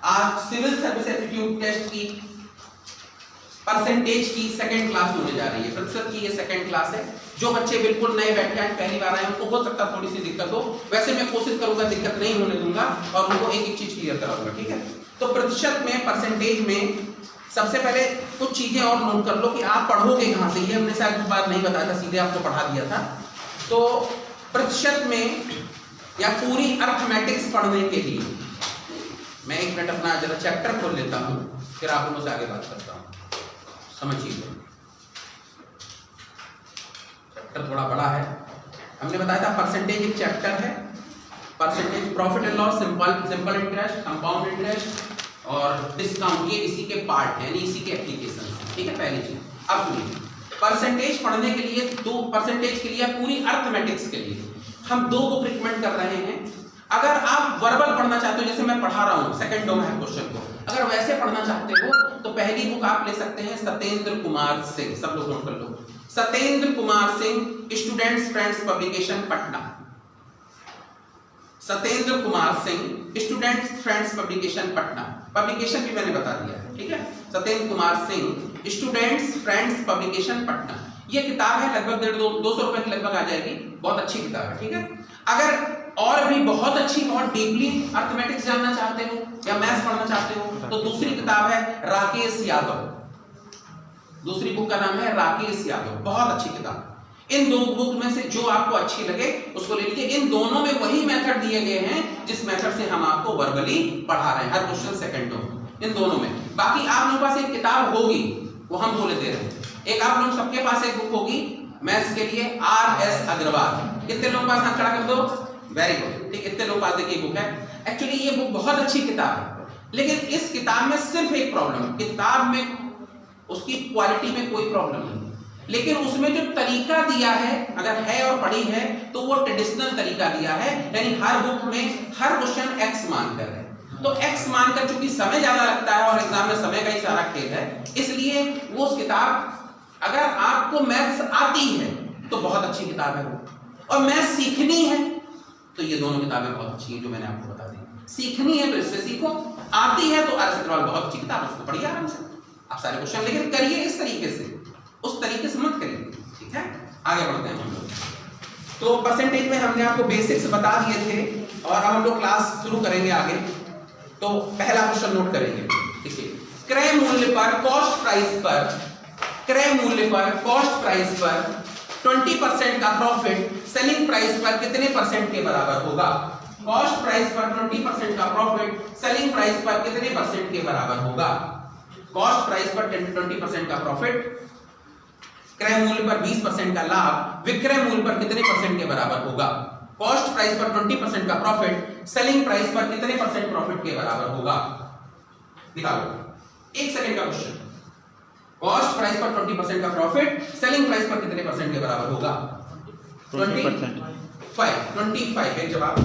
आज civil service aptitude test की percentage की सेकंड क्लास होने जा रही है, प्रतिशत की ये सेकंड क्लास है। जो बच्चे बिल्कुल नए बैठे हैं, पहली बार आए, उनको हो सकता है थोड़ी सी दिक्कत हो, वैसे मैं कोशिश करूंगा दिक्कत नहीं होने दूंगा और उनको एक एक चीज क्लियर कराऊंगा, ठीक है। तो प्रतिशत में, परसेंटेज में सबसे पहले कुछ चीजें और नोट कर लो कि आप पढ़ोगे कहां से। ये हमने शायद कुछ बार नहीं बताया था, सीधे आपको पढ़ा दिया था। तो प्रतिशत में या पूरी अर्थमेटिक्स पढ़ने के लिए मैं एक मिनट अपना जरा चैप्टर खोल लेता हूं, फिर आप लोगों से आगे बात करता हूं। समझिए, चैप्टर थोड़ा बड़ा है। हमने बताया था परसेंटेज एक चैप्टर है, percentage, profit and loss, simple interest, compound interest और डिस्काउंट, ये इसी के पार्ट है, यानी इसी के एप्लीकेशन, ठीक है। पहली चीज अब सुनिए, परसेंटेज पढ़ने के लिए दो, परसेंटेज के लिए पूरी अर्थमेटिक्स के लिए हम दो बुक रिकमेंड कर रहे हैं। अगर आप वर्बल पढ़ना चाहते हो, जैसे मैं पढ़ा रहा हूं सेकंड डो में क्वेश्चन को, अगर वैसे पढ़ना चाहते हो तो पहली बुक आप ले सकते हैं सत्येंद्र कुमार सिंह, सब लोग नोट कर लो, Satyendra Kumar Singh, students friends publication Patna. Satyendra Kumar Singh, students friends publication Patna, publication भी मैंने बता दिया है, ठीक है। Satyendra Kumar Singh, students friends publication Patna. ये किताब है लगभग 200 रुपए की लगभग आ जाएगी, बहुत अच्छी किताब है, ठीक है। अगर और भी बहुत अच्छी, बहुत डीपली अर्थमेटिक्स जानना चाहते हो या मैथ्स पढ़ना चाहते हो तो दूसरी किताब है राकेश यादव, दूसरी बुक का नाम है राकेश यादव, बहुत अच्छी किताब। इन दो बुक में से जो आपको अच्छी लगे उसको ले लीजिए। इन दोनों में वही मेथड दिए गए हैं जिस मेथड से हम आपको वर्बली पढ़ा रहे हैं, हर क्वेश्चन सेकंड में, इन दोनों में। बाकी आप लोगों के पास एक किताब होगी, वो हम बोले दे रहे हैं, एक आप लोग सबके पास एक बुक होगी मैथ्स के लिए, RS अग्रवाल। कितने लोगों के पास हाथ खड़ा कर दो, वेरी गुड, ठीक। इतने लोग पास देखिए बुक है। एक्चुअली ये बुक बहुत अच्छी किताब है, लेकिन इस किताब में सिर्फ एक प्रॉब्लम है, किताब में उसकी क्वालिटी में कोई प्रॉब्लम नहीं, लेकिन उसमें जो तरीका दिया है, अगर है और पढ़ी है तो वो ट्रेडिशनल तरीका दिया है, यानी हर बुक में हर क्वेश्चन x मानकर है। तो x मानकर चूंकि समय ज्यादा लगता है और एग्जाम में समय का ही सारा खेल है, इसलिए वो उस किताब, अगर आपको मैथ्स आती है तो बहुत अच्छी किताब है वो, और मैथ्स सीखनी है तो ये दोनों किताबें बहुत अच्छी हैं जो मैंने आपको बता दी। सीखनी है तो इससे सीखो, आती है तो RS अग्रवाल बहुत अच्छी किताब, उसको पढ़िए आराम से आप सारे क्वेश्चन, लेकिन करिए इस तरीके से, उस तरीके से मत करिए, ठीक है। आगे बढ़ते हैं हम लोग। तो परसेंटेज में हमने आपको बेसिक्स बता दिए थे और अब हम लोग क्लास शुरू करेंगे आगे। तो पहला क्वेश्चन नोट करेंगे, देखिए, क्रय मूल्य पर, कॉस्ट प्राइस पर, क्रय मूल्य पर, कॉस्ट प्राइस पर 20% का प्रॉफिट सेलिंग प्राइस पर कितने परसेंट के बराबर होगा। कॉस्ट प्राइस पर 20% का प्रॉफिट सेलिंग प्राइस पर कितने परसेंट के बराबर होगा। कॉस्ट प्राइस पर 20% का प्रॉफिट, क्रय मूल्य पर 20% का लाभ विक्रय मूल्य पर कितने परसेंट के बराबर होगा। कॉस्ट प्राइस पर 20% का प्रॉफिट सेलिंग प्राइस पर कितने परसेंट प्रॉफिट के बराबर होगा। निकालो, 1 सेकंड का क्वेश्चन। कॉस्ट प्राइस पर 20% का प्रॉफिट सेलिंग प्राइस पर कितने परसेंट के बराबर होगा। 20%, 25 है जवाब।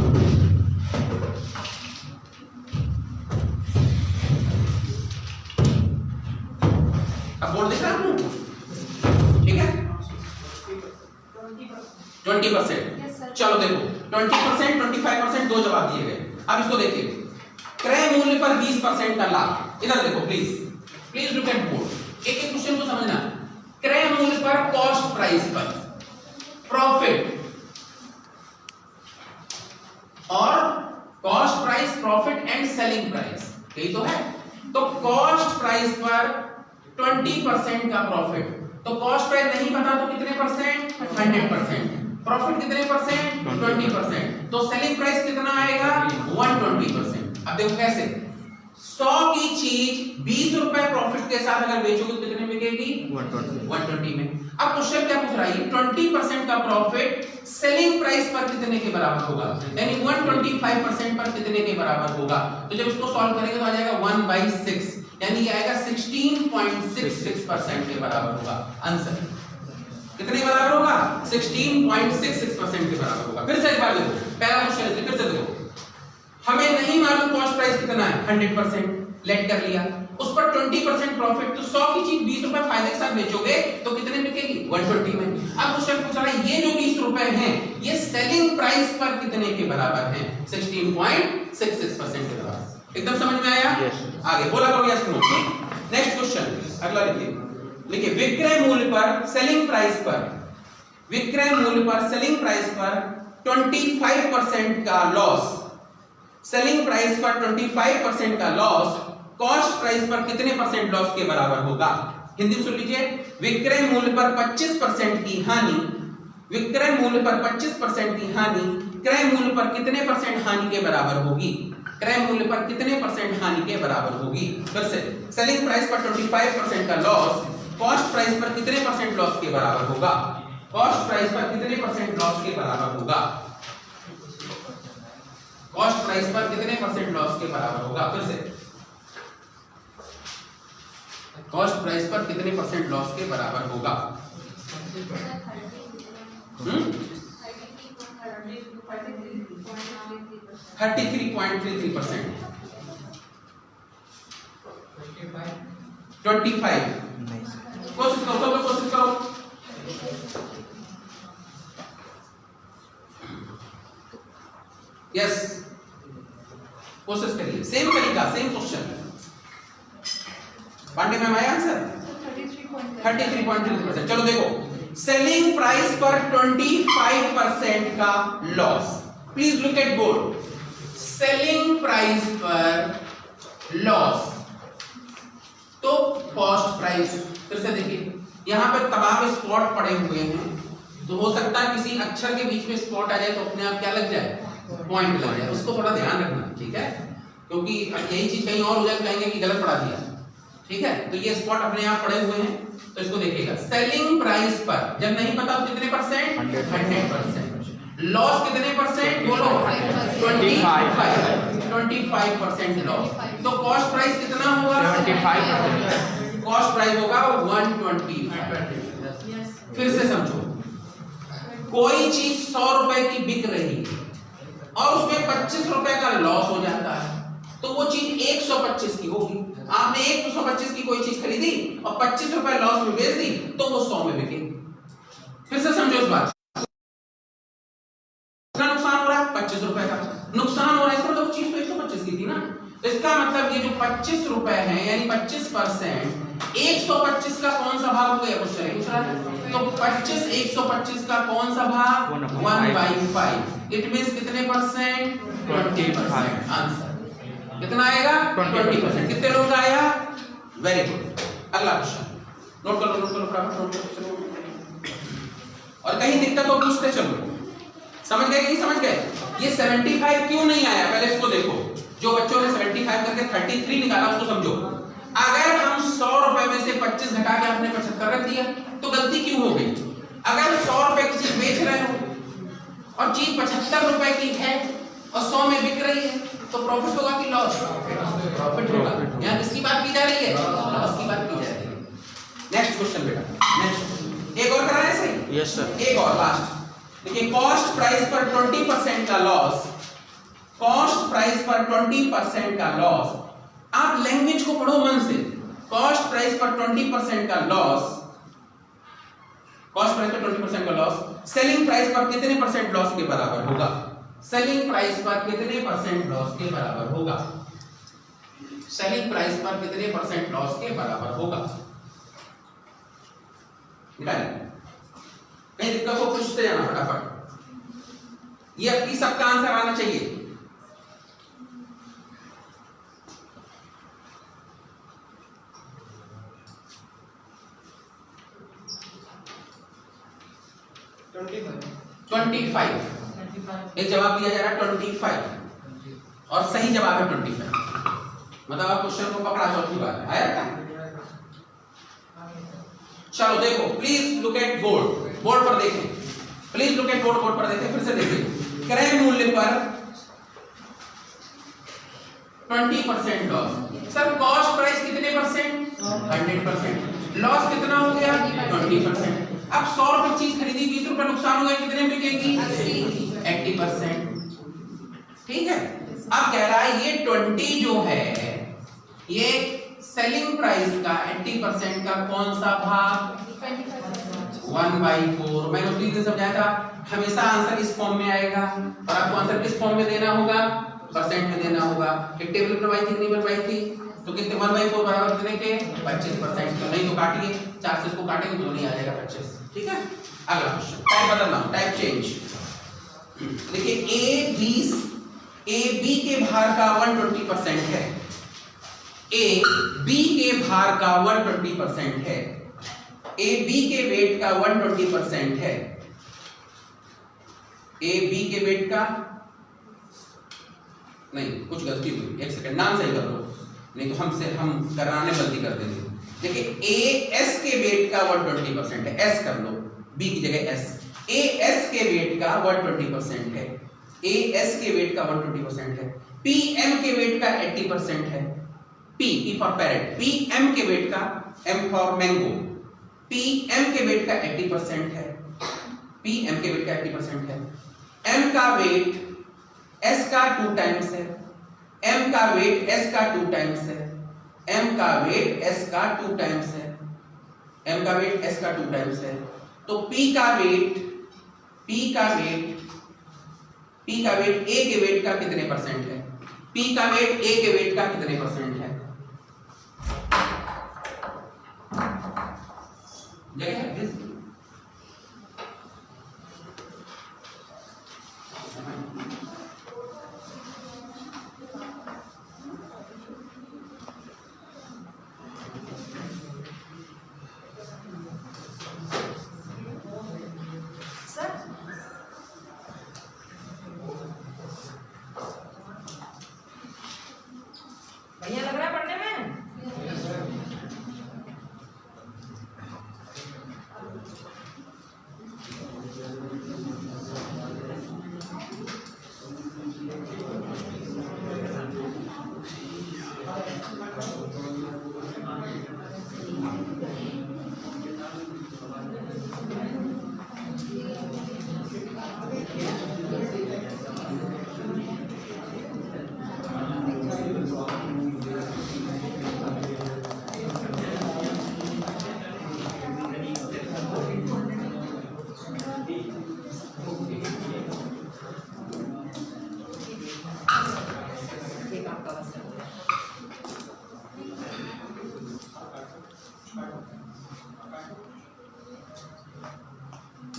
अब बोर्ड दिख रहा है आपको, ठीक है। 20%, चलो देखो 20%, 25%, दो जवाब दिए गए। अब इसको देखिए, क्रय मूल्य पर 20% का लाभ, इधर देखो प्लीज लुक एट बोर्ड, एक एक क्वेश्चन को समझना। क्रय मूल्य पर, कॉस्ट प्राइस पर, प्रॉफिट और cost price, profit and selling price, यही तो है। तो कॉस्ट प्राइस पर 20% का प्रॉफिट, तो कॉस्ट प्राइस नहीं पता तो कितने परसेंट, 100%, प्रॉफिट कितने परसेंट, 20%, तो सेलिंग प्राइस कितना आएगा, 120%। अब देखो कैसे, 100 की चीज 20 रुपए प्रॉफिट के साथ अगर बेचोगे तो कितने में बिकेगी, 120 में। अब क्वेश्चन क्या पूछ रहा है, 20% का प्रॉफिट सेलिंग प्राइस पर कितने के बराबर होगा, यानी 125% पर कितने के बराबर होगा। तो जब इसको सॉल्व करेंगे तो आ जाएगा 1/6, यानी ये आएगा 16.66% के बराबर होगा। आंसर कितने के बराबर होगा, 16.66% के बराबर होगा। फिर से एक बार देखो, पहला क्वेश्चन फिर से देखो, हमें नहीं मालूम कॉस्ट प्राइस कितना है, 100% लेट कर लिया, उस पर 20% प्रॉफिट, तो 100 की चीज 20 रुपए फायदे के साथ बेचोगे तो कितने बिकेगी, 120 में। अब क्वेश्चन पूछ रहा है ये जो 20 रुपए हैं ये सेलिंग प्राइस पर कितने के बराबर हैं, 16.66% के बराबर। एकदम समझ में आया? आगे बोला करो यस नो। नेक्स्ट क्वेश्चन अगला लिखिए विक्रय मूल्य पर सेलिंग प्राइस पर, विक्रय मूल्य पर सेलिंग प्राइस पर 25% का लॉस, सेलिंग प्राइस पर 25% का लॉस कॉस्ट प्राइस पर कितने परसेंट लॉस के बराबर होगा? हिंदी सुन लीजिए, विक्रय मूल्य पर 25% की हानि, विक्रय मूल्य पर 25% की हानि क्रय मूल्य पर कितने परसेंट हानि के बराबर होगी? क्रय मूल्य पर कितने परसेंट हानि के बराबर होगी? फिर से सेलिंग प्राइस पर 25% का लॉस कॉस्ट प्राइस पर कितने परसेंट लॉस के बराबर होगा? कॉस्ट प्राइस पर कितने परसेंट लॉस के बराबर होगा? कॉस्ट प्राइस पर कितने परसेंट लॉस के बराबर होगा? फिर से कॉस्ट प्राइस पर कितने परसेंट लॉस के बराबर होगा? 33.33%, 25। कोशिश करो, सब कोशिश करो। यस, कोशिश करिए। सेम तरीका, सेम क्वेश्चन। पांडे मैम आया आंसर? 33.33%। चलो देखो, सेलिंग प्राइस पर 25% का loss, please look at board. Selling price पर लॉस तो कॉस्ट प्राइस, फिर से देखिए यहां पर तमाम स्पॉट पड़े हुए हैं, तो हो सकता है किसी अक्षर के बीच में स्पॉट आ जाए तो अपने आप क्या लग जाए? पॉइंट लग जाए। उसको थोड़ा ध्यान रखना, ठीक है? क्योंकि यही चीज कहीं और हो जाए कहेंगे कि गलत पढ़ा दिया, ठीक है? तो ये स्पॉट अपने आप पड़े हुए हैं, तो इसको देखिएगा। सेलिंग प्राइस पर जब नहीं पता तो कितने परसेंट? 100%। लॉस कितने परसेंट? बोलो 25% लॉस। तो कॉस्ट प्राइस कितना होगा? 75%। कॉस्ट प्राइस होगा 125। फिर से समझो, कोई चीज 100 रुपए की बिक रही है और उसमें 25 रुपए का लॉस हो जाता है, तो वो चीज 125 की होगी। आपने 125 की कोई चीज खरीदी और 25 रुपए लॉस में बेच दी, तो वो 100 में बिकेगी। फिर से समझो इस बात, नुकसान हो रहा है 25 रुपए का नुकसान हो रहा है, इसका मतलब चीज तो 125 की थी ना। तो इसका मतलब ये जो 25 रुपए है यानी 25%, 125 का कौन सा भाग हो गया? क्वेश्चन तो 25 125 का कौन सा भाग? 1/5। इट मींस कितने परसेंट? 20%। आंसर कितना आएगा? 20%। कितने लोग का आया? Very good. अगला क्वेश्चन नोट करो, नोट करो, फटाफट नोट करो। और कहीं दिक्कत हो पूछते चलो। समझ गए कि नहीं समझ गए? ये 75 क्यों नहीं आया पहले इसको देखो। जो बच्चों ने 75 करके 33 निकाला उसको समझो। अगर हम 100 रुपए में से 25 घटा के आपने 75 रख दिया तो गलती क्यों हो गई? अगर 100 रुपए की चीज बेच रहे हो और चीज 75 रुपए की है और 100 में बिक रही है तो प्रॉफिट होगा कि लॉस? प्रॉफिट होगा। यहाँ किसकी बात की जा रही है? लॉस की बात की जा रही है। नेक्स्ट क्वेश्चन बेटा, नेक्स्ट एक और कराए सही? Yes sir. एक और लास्ट देखिए, कॉस्ट प्राइस पर 20% का लॉस, कॉस्ट प्राइस पर 20% का लॉस। आप लैंग्वेज को पढ़ो मन से। कॉस्ट प्राइस पर 20% का लॉस, कॉस्ट प्राइस पर 20% का लॉस सेलिंग प्राइस पर कितने परसेंट लॉस के बराबर होगा? सेलिंग प्राइस पर कितने परसेंट लॉस के बराबर होगा? सेलिंग प्राइस पर कितने परसेंट लॉस के बराबर होगा? कहीं दिक्कत को पूछते जाना फटाफट। ये आपकी सबका आंसर आना चाहिए। ट्वेंटी फाइव एक जवाब दिया जा रहा है 25 और सही जवाब है 25। मतलब आप क्वेश्चन को पकड़ा चौथी बार आया था। चलो देखो, please look at board, board पर देखें, please look at board, board पर देखें। फिर से देखिए, क्रय मूल्य पर 20% लॉस। सर कॉस्ट प्राइस कितने परसेंट? 100%। लॉस कितना हो गया? 20%। अब 100 रुपए चीज खरीदी, 20 रुपए नुकसान हो गया, कितने में बिकेगी? 80%। ठीक है। अब कह रहा है ये 20 जो है ये सेलिंग प्राइस का 80% का कौन सा भाग? 1/4। मैंने उसी दिन समझाया था, हमेशा आंसर इस फॉर्म में आएगा और आपको आंसर किस फॉर्म में देना होगा? परसेंट में देना होगा। एक टेबल बनवाई थी नहीं बनवाई थी, तो कितने 1/4 बराबर कितने के 25%। तो नहीं तो काटिए, 4 से इसको काटेंगे तो नहीं आ जाएगा 25। ठीक है, अगला क्वेश्चन टाइप बदलना, टाइप चेंज। देखिए ए बी के भार का 120% है, ए बी के भार का 120% है, ए बी के वेट का 120% है, ए बी के वेट का नहीं, कुछ गलती हुई, एक सेकंड नाम सही कर लो, नहीं तो हम कराने गलती कर देंगे। देखिए ए एस के वेट का 120% है, एस कर लो, बी की जगह एस, ए एस के वेट का 120% है, ए एस के वेट का 120% है, पी एम के वेट का 80% है, P for parrot, P M के वेट का, M for mango, P M के वेट का 80% है, पी एम के वेट का 80% है, एम का वेट एस का 2 टाइम्स है, एम का वेट एस का 2 टाइम्स है, एम का वेट एस का 2 टाइम्स है, एम का वेट एस का 2 टाइम्स है, तो पी का वेट ए के वेट का कितने परसेंट है, पी का वेट ए के वेट का कितने परसेंट है, जगह है प्लीज।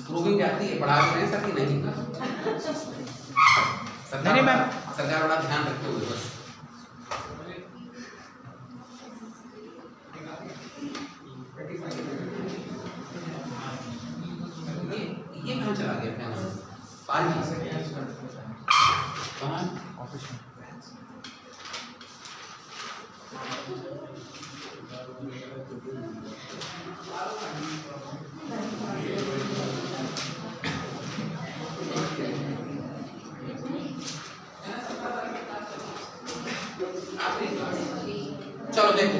प्रूविंग जाती है, पढ़ा रहे हैं सर कि नहीं? सरकार बड़ा ध्यान रखते हुए बस ये कहाँ चला गया फैन? पानी कहाँ? ऑफिस में। चलो देखो,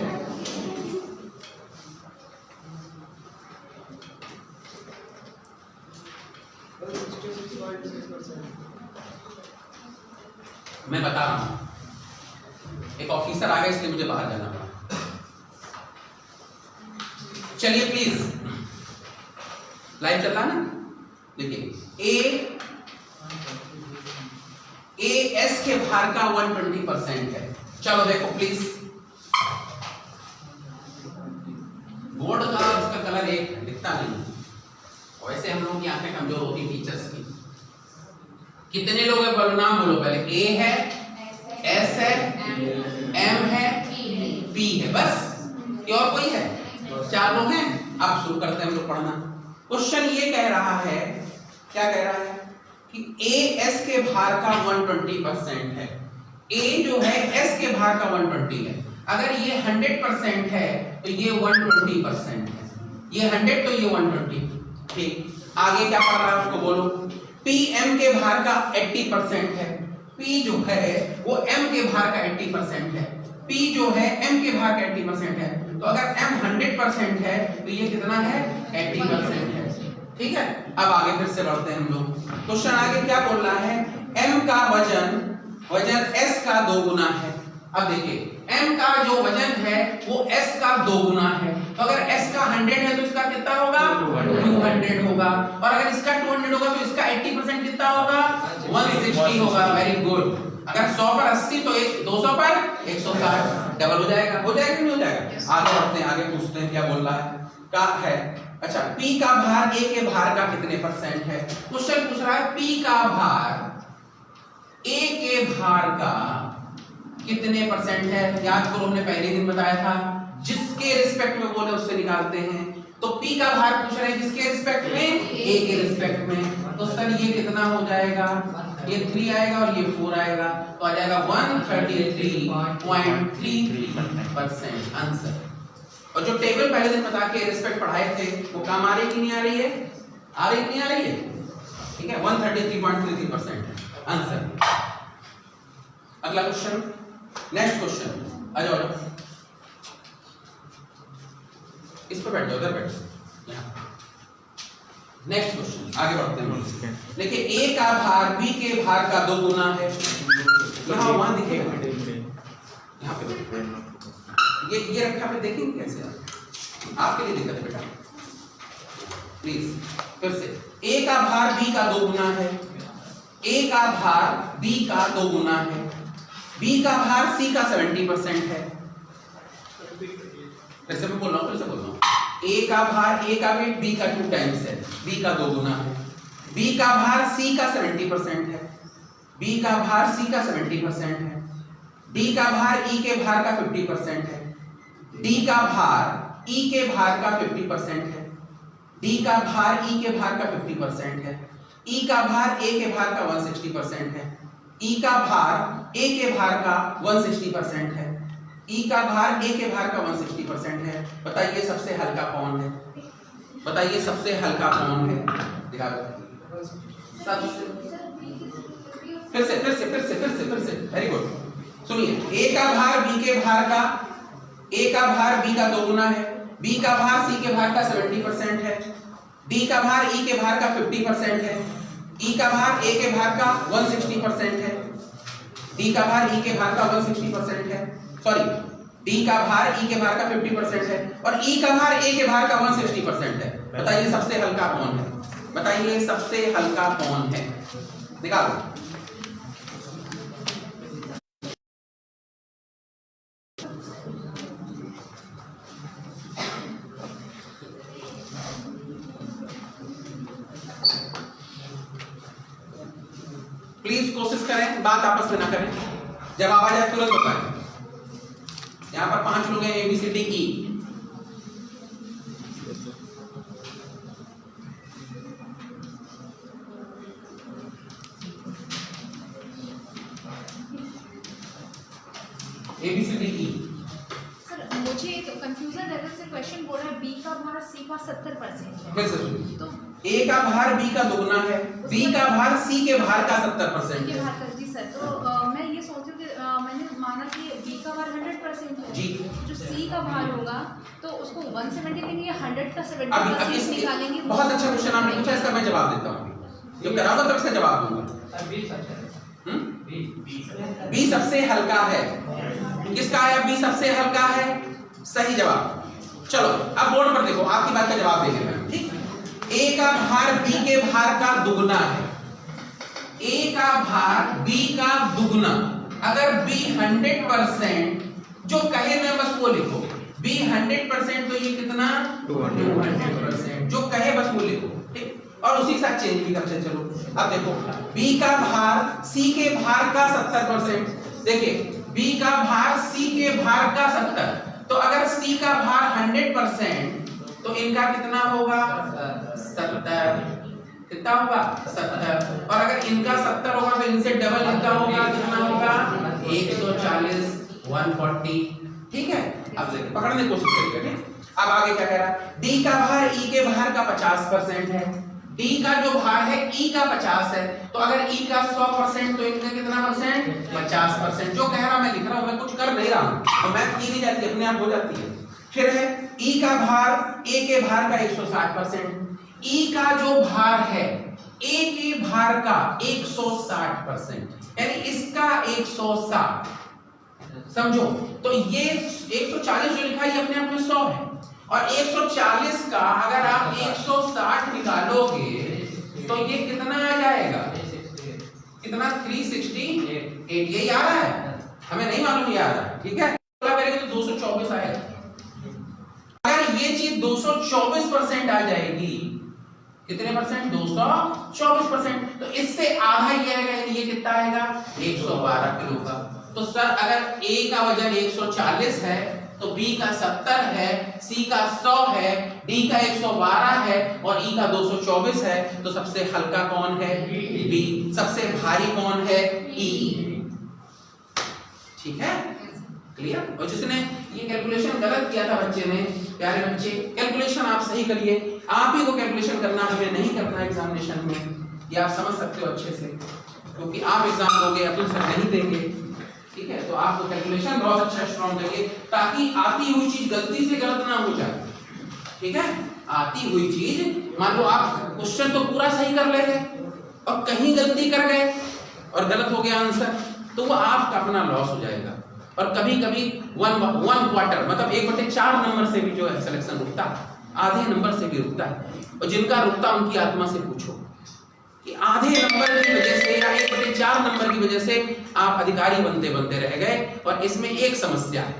मैं बता रहा हूं, एक ऑफिसर आ गया इसलिए मुझे बाहर जाना पड़ा। चलिए प्लीज, लाइव चल रहा ना? देखिए ए एस के भार का 120% है। चलो देखो प्लीज, बोर्ड का उसका कलर एक दिखता नहीं, वैसे हम लोगों की आंखें कमजोर होती टीचर्स की। कितने लोग हैं? बोलो, नाम बोलो पहले। ए है, एस है, एम है, पी है, बस। और कोई है? 4 लोग हैं। अब शुरू करते हैं हम लोग पढ़ना। क्वेश्चन ये कह रहा है, क्या कह रहा है कि ए एस के भार का 120% है। ए जो है एस के भार का 120 है। अगर ये 100% है तो ये 120% है। ये 100 तो ये 120। ठीक, आगे क्या पढ़ रहा है उसको बोलो। पी एम के भार का 80% है। पी जो है वो एम के भार का 80% है। पी जो है एम के भार का 80% है। तो अगर एम 100% है तो ये कितना है? 80% है। ठीक है, अब आगे फिर से बढ़ते हैं हम लोग। क्वेश्चन आगे क्या बोल रहा है? एम का वजन एस का 2 गुना है। अब देखिए, m का जो वजन है वो s का 2 गुना है। तो अगर s का 100 है तो इसका कितना होगा? 200 होगा। और अगर इसका 200 होगा तो इसका 80% कितना होगा? 160 होगा। Very good. अगर 100 पर 80 तो 200 पर 160 डबल हो जाएगा कि नहीं हो जाएगा। आगे बढ़ते हैं, आगे पूछते हैं क्या बोल रहा है। का है अच्छा P का भार A के भार का कितने परसेंट है। क्वेश्चन पूछ रहा है P का भार A के भार का कितने परसेंट है। याद करो हमने पहले दिन बताया था, जिसके रिस्पेक्ट में बोले उससे निकालते हैं। तो P का भार पूछ रहे हैं किसके रिस्पेक्ट में, A के रिस्पेक्ट में। तो सर ये कितना हो जाएगा, ये 3 आएगा और ये 4 आएगा, तो आ जाएगा 133.33% आंसर। और जो टेबल पहले दिन बता के रिस्पेक्ट पढ़ाए थे वो काम आ रही कि नहीं आ रही है, आ रही कि नहीं आ रही है, ठीक है 133.33% आंसर। अगला क्वेश्चन, नेक्स्ट क्वेश्चन, आ जाओ इस पर बैठ जाओ, उधर बैठ यहाँ। नेक्स्ट क्वेश्चन आगे बढ़ते हैं। देखिए A का भार B के भार का 2 गुना है। यहाँ वहां दिखेगा, यहाँ पे ये रखा पे देखेंगे कैसे आपके लिए दिक्कत बेटा प्लीज। फिर से A का भार B का 2 गुना है, A का भार B का 2 गुना है, B का भार C का 70% है। फिर से मैं बोल रहा हूँ, फिर से बोल रहा हूँ, A का भार A का वेट B का 2 टाइम्स है, B का 2 गुना है। B का भार C का 70% है, B का भार C का 70% है। D का भार E के भार का 50% है, D का भार E के भार का 50% है, D का भार E के भार का 50% है, E का भार A के भार का 160% है, E का भार A के भार का 160% है, E का भार A के भार का 160% है। बताइए सबसे हल्का कौन है, बताइए सबसे हल्का कौन है, दिखा दो सबसे। फिर से वेरी गुड। सुनिए A का भार B के भार का, A का भार B का 2 गुना है, B का भार C के भार का 70% है, D का भार E के भार का 50% है, E का भार A के भार का 160% है, D का भार E के भार का 160% है, सॉरी D का भार E के भार का 50% है और E का भार A के भार का 160% है। बताइए सबसे हल्का कौन है, बताइए सबसे हल्का कौन है, निकालो। प्लीज कोशिश करें, बात आपस में ना करें, जब आवाज आए तुरंत बताएं। यहाँ पर 5 लोग हैं ABCD E। ABCD E। Sir मुझे एक कंफ्यूजन है, जैसे क्वेश्चन बोल रहा है B का भार C का 70% है। वैसे तो A का भार B का 2 गुना है, B का भार C के भार का 70% है। जी सर, तो मैं ये सोच रही हूँ कि मैंने माना कि B का भार 100% है जी, जो C का भार होगा तो उसको 170 लेंगे या 100 का 70% निकालेंगे। बहुत अच्छा क्वेश्चन आपने पूछा, इसका मैं जवाब देता हूँ, जब कराऊंगा तब इसका जवाब दूंगा। B सबसे हल्का है, किसका आया B सबसे हल्का है, सही जवाब। चलो अब बोर्ड पर देखो, आपकी बात का जवाब देंगे मैं, ठीक। A का भार B के भार का दुगना है, A का भार B का दुगना। अगर B 100%, जो कहे मैं बस वो लिखो, B 100% तो ये कितना 200%, जो कहे बस वो लिखो, ठीक। और उसी के साथ चेंज भी करते चलो। अब देखो B का भार C के भार का 70%, देखिए B का भार C के भार का 70, तो अगर C का भार 100% तो इनका कितना होगा 70, कितना होगा 70, और अगर इनका 70 होगा तो इनसे डबल इनका होगा, कितना होगा 140 140, ठीक है। अब देखिए पकड़ने की कोशिश करिएगा, ठीक। अब आगे क्या कह रहा है, D का भार E के भार का 50% है, D का जो भार है E का 50 है, तो अगर E का 100% तो इनका कितना परसेंट 50%, जो कह रहा मैं लिख रहा हूं, मैं कुछ कर नहीं रहा हूं, तो मैथ की नहीं जाती, अपने आप हो जाती है। फिर है E का भार A के भार का 160%, E का जो भार है A के भार का 160%, यानी इसका 160, समझो। तो ये 140 जो लिखा है अपने आप में 100 है, और 140 का अगर आप 160 निकालोगे तो ये कितना आ जाएगा, कितना 368 यही आ रहा है, हमें नहीं मालूम ये आ रहा है, ठीक है। अगला करेंगे तो 224 आएगा। अगर ये चीज 224% आ जाएगी, कितने परसेंट? 224%, तो इससे आधा ये आएगा, ये कितना आएगा? 112 किलो का। तो सर अगर A का वजन 140 है तो B का 70 है, C का 100 है, D का 112 है और E का 224 है, तो सबसे हल्का कौन है? B। सबसे भारी कौन है? E। ठीक है, क्लियर। और जिसने ये कैलकुलेशन गलत किया था बच्चे ने, प्यारे बच्चे कैलकुलेशन आप सही करिए, आप ही को कैलकुलेशन करना, हमें नहीं करना एग्जामिनेशन में, ये आप समझ सकते हो अच्छे से, क्योंकि आप एग्जाम दोगे, अब्दुल सर नहीं देंगे, ठीक है। तो आपको कैलकुलेशन बहुत अच्छा स्ट्रॉन्ग करिए, ताकि आती हुई चीज गलती से गलत ना हो जाए, ठीक है। आती हुई चीज, मान लो आप क्वेश्चन तो पूरा सही कर ले गए और कहीं गलती कर गए और गलत हो गया आंसर, तो वो आपका अपना लॉस हो जाएगा। और कभी कभी 1/4 मतलब 1/4 नंबर से भी जो है सिलेक्शन रुकता है, आधे नंबर से भी रुकता है। और जिनका रुकता उनकी आत्मा से पूछो कि आधे नंबर की वजह से या 1/4 नंबर की वजह से आप अधिकारी बनते बनते रह गए। और इसमें एक समस्या है,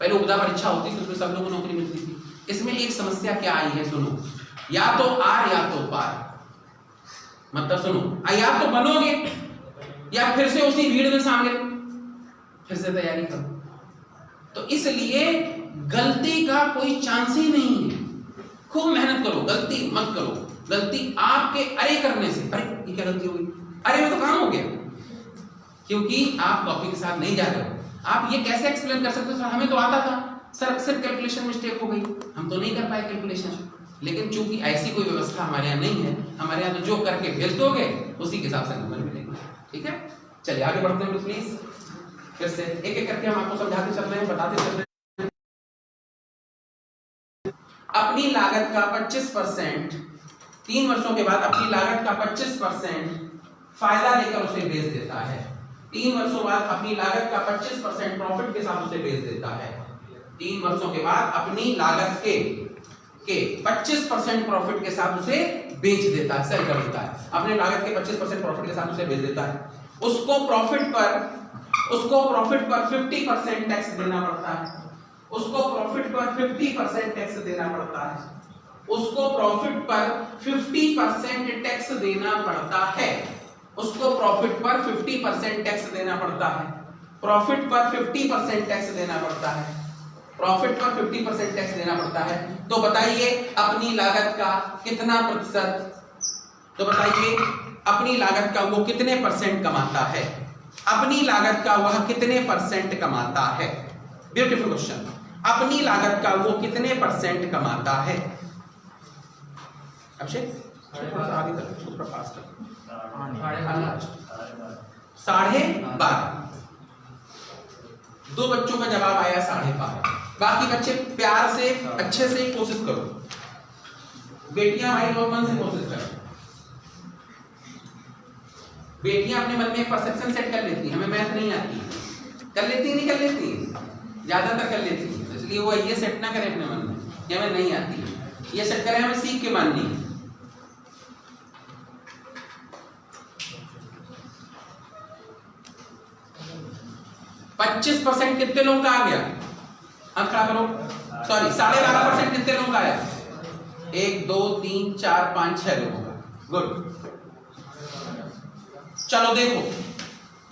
पहले उपदा परीक्षा होती थी, उसमें सब लोगों को नौकरी मिलती थी, इसमें एक समस्या क्या आई है सुनो, या तो आर या तो पार। मतलब सुनो, या तो बनोगे या फिर से उसी भीड़ में शामिल, फिर से तैयारी करो। तो इसलिए गलती का कोई चांस ही नहीं है, खूब मेहनत करो, गलती मत करो। गलती आपके अरे करने से, अरे ये क्या गलती हो गई, अरे में तो काम हो गया, क्योंकि आप कॉपी के साथ नहीं जा रहे हो। आप ये कैसे एक्सप्लेन कर सकते हो, सर हमें तो आता था, सर सिर्फ कैलकुलेशन मिस्टेक हो गई, हम तो नहीं कर पाए कैलकुलेशन। लेकिन चूंकि ऐसी कोई व्यवस्था हमारे यहाँ नहीं है, हमारे यहाँ तो जो करके भेज दोगे उसी के हिसाब से नंबर मिलेंगे, ठीक है। चलिए आगे बढ़ते हैं प्लीज, फिर से एक एक करके हम आपको समझाते चल रहे हैं, बताते चल रहे हैं। अपनी लागत का 25%, 3 वर्षों के बाद अपनी लागत का 25% फायदा लेकर उसे बेच देता है। 3 वर्षों बाद अपनी लागत का 25% प्रॉफिट के साथ उसे बेच देता है। 3 वर्षों के बाद अपनी लागत के 25% प्रॉफिट के साथ उसे बेच देता है, सेल कर देता है। अपने लागत के 25% प्रॉफिट के साथ उसे बेच देता है। उसको प्रॉफिट पर 50% टैक्स देना पड़ता है। उसको प्रॉफिट पर 50% टैक्स देना पड़ता है। उसको प्रॉफिट पर 50% टैक्स देना पड़ता है। उसको प्रॉफिट पर 50% टैक्स देना पड़ता है। प्रॉफिट पर 50% टैक्स देना पड़ता है। प्रॉफिट पर 50% टैक्स देना पड़ता है। तो बताइए अपनी लागत का कितना प्रतिशत, तो बताइए अपनी लागत का वो कितने परसेंट कमाता है, अपनी लागत का वह कितने परसेंट कमाता है। ब्यूटीफुल क्वेश्चन, अपनी लागत का वो कितने परसेंट कमाता है। अभिषेक आगे कर, फास्ट कर, 12.5। 2 बच्चों का जवाब आया 12.5। बाकी बच्चे प्यार से अच्छे से कोशिश करो, बेटियां भाई लोग मन से कोशिश करो। बेटियां अपने मन में एक परसेप्शन सेट कर लेती हैं, हमें मैथ नहीं आती, कर लेती नहीं, कर लेती ज्यादातर कर लेती, इसलिए वो ये सेट ना करें अपने मन में कि हमें नहीं आती, ये सेट करें हमें सीख के माननी है। %25 कितने लोगों का आ गया, अब क्या करो, सॉरी 12.5% कितने लोगों का आया, 1 2 3 4 5 6 लोगों का। गुड, चलो देखो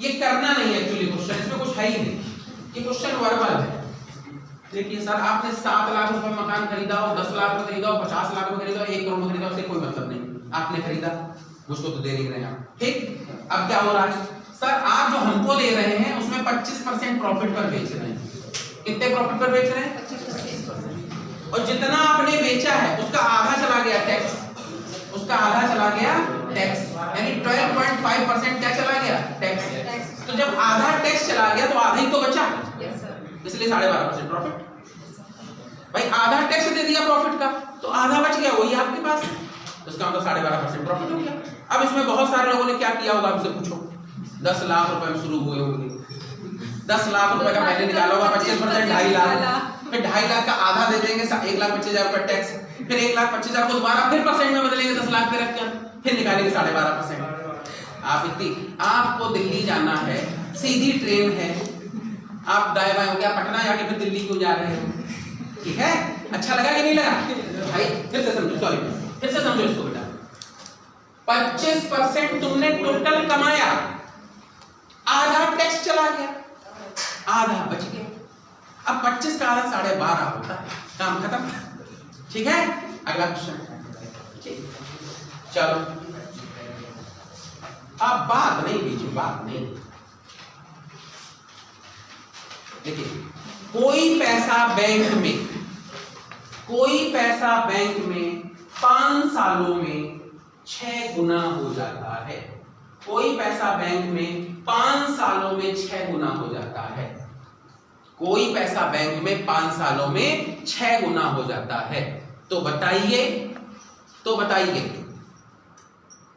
ये करना नहीं है एक्चुअली क्वेश्चन, इसमें कुछ है ही नहीं, ये क्वेश्चन वर्बल है। देखिए सर आपने 7 लाख रुपए मकान खरीदा हो, 10 लाख में खरीदा हो, 50 लाख में खरीदा हो, 1 करोड़ में खरीदा हो, उससे कोई मतलब नहीं, आपने खरीदा, मुझको तो दे नहीं रहे हैं, ठीक। अब क्या हो रहा है सर, आप जो हमको दे रहे हैं उसमें 25% प्रॉफिट पर बेच रहे हैं। कितने प्रॉफिट पर बेच रहे हैं, 25%। और जितना आपने बेचा है उसका आधा चला गया टैक्स, उसका आधा चला गया टैक्स, यानी 12.5% क्या चला गया, टैक्स। तो जब आधा टैक्स चला गया तो आधा ही तो बचा, इसलिए 12.5% प्रॉफिट। भाई आधा टैक्स दे दिया प्रॉफिट का तो आधा बच गया, वही आपके पास, उसका मतलब 12.5% प्रॉफिट हो गया। अब इसमें बहुत सारे लोगों ने क्या किया होगा, आपसे पूछो, 10 लाख रुपए में शुरू हुए होंगे, 10 लाख रुपए का पहले निकाला होगा, 25% 2.5 लाख, फिर 2.5 लाख का आधा दे देंगे, 1,25,000 रुपए टैक्स, फिर 1,25,000 को दोबारा फिर परसेंट में बदलेंगे, 10 लाख पे रख कर, फिर निकालेंगे 12.5%। आप इतनी, आपको दिल्ली जाना है, सीधी ट्रेन है, आप दाएं बाएं हो गया पटना जाके फिर दिल्ली को जा रहे हो, ठीक है? अच्छा लगा कि नहीं लगा भाई? फिर से समझो, सॉरी फिर से समझो इसको बेटा। 25% तुमने टोटल कमाया, आधा टैक्स चला गया, आधा बच गया। अब 25 का आधा 12.5 होता है, काम खत्म, ठीक है? अगला क्वेश्चन, चलो अब बात नहीं बीच में, बात नहीं। देखिए कोई पैसा बैंक में, कोई पैसा बैंक में 5 सालों में 6 गुना हो जाता है। कोई पैसा बैंक में 5 सालों में 6 गुना हो जाता है। कोई पैसा बैंक में 5 सालों में 6 गुना हो जाता है। तो बताइए, तो बताइए,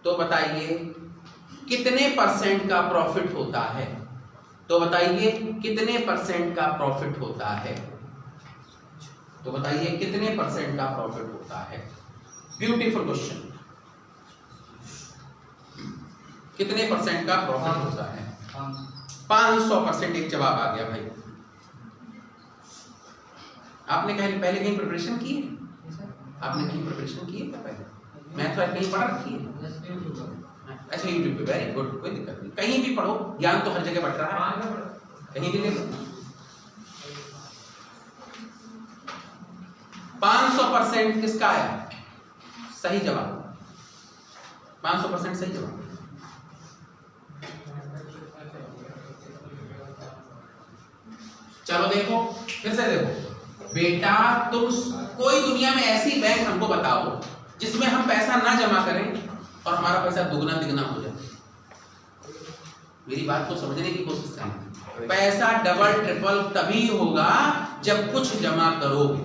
तो बताइए कितने परसेंट का प्रॉफिट होता है? तो बताइए कितने परसेंट का प्रॉफिट होता है? तो बताइए कितने परसेंट का प्रॉफिट होता है? Beautiful question. कितने परसेंट का प्रॉफिट होता है? 500%। एक जवाब आ गया भाई। आपने पहले कहीं प्रिपरेशन की है? आपने कहीं प्रिपरेशन की है क्या पहले? मैथ तो कहीं पढ़ रखी है? अच्छा यूट्यूब पे, वेरी गुड, कोई दिक्कत नहीं, कहीं भी पढ़ो, ज्ञान तो हर जगह बट रहा है, कहीं भी ले लो। 500% किसका आया? सही जवाब, 500% सही जवाब। चलो देखो, फिर से देखो बेटा, तुम कोई दुनिया में ऐसी बैंक हमको बताओ जिसमें हम पैसा ना जमा करें और हमारा पैसा दुगना तिगना हो जाए। मेरी बात को समझने की कोशिश करें। पैसा डबल ट्रिपल तभी होगा जब कुछ जमा करोगे।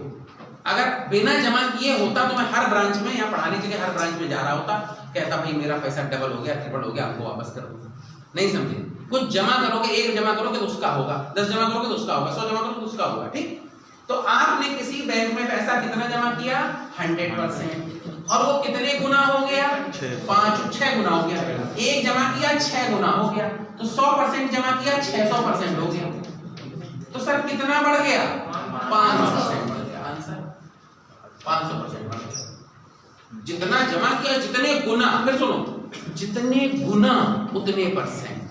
अगर बिना जमा किए होता तो मैं हर ब्रांच में या पढ़ाने के लिए हर ब्रांच में जा रहा होता, कहता भाई मेरा पैसा डबल हो गया, ट्रिपल हो गया, हमको वापस कर दो। नहीं समझे? कुछ जमा करोगे, 1 जमा करोगे तो उसका होगा, 10 जमा करोगे तो उसका होगा, 100 जमा करोगे तो उसका होगा, ठीक? तो आपने किसी बैंक में पैसा कितना जमा किया? 100%। और वो कितने गुना हो गया? 6 गुना हो गया। 1 जमा किया 6 गुना हो गया, तो 100% जमा किया 600% हो गया। तो सर कितना बढ़ गया? 500% बढ़ गया। आंसर 500% बढ़ गया। जितना जमा किया जितने गुना, फिर सुनो, जितने गुना उतने परसेंट।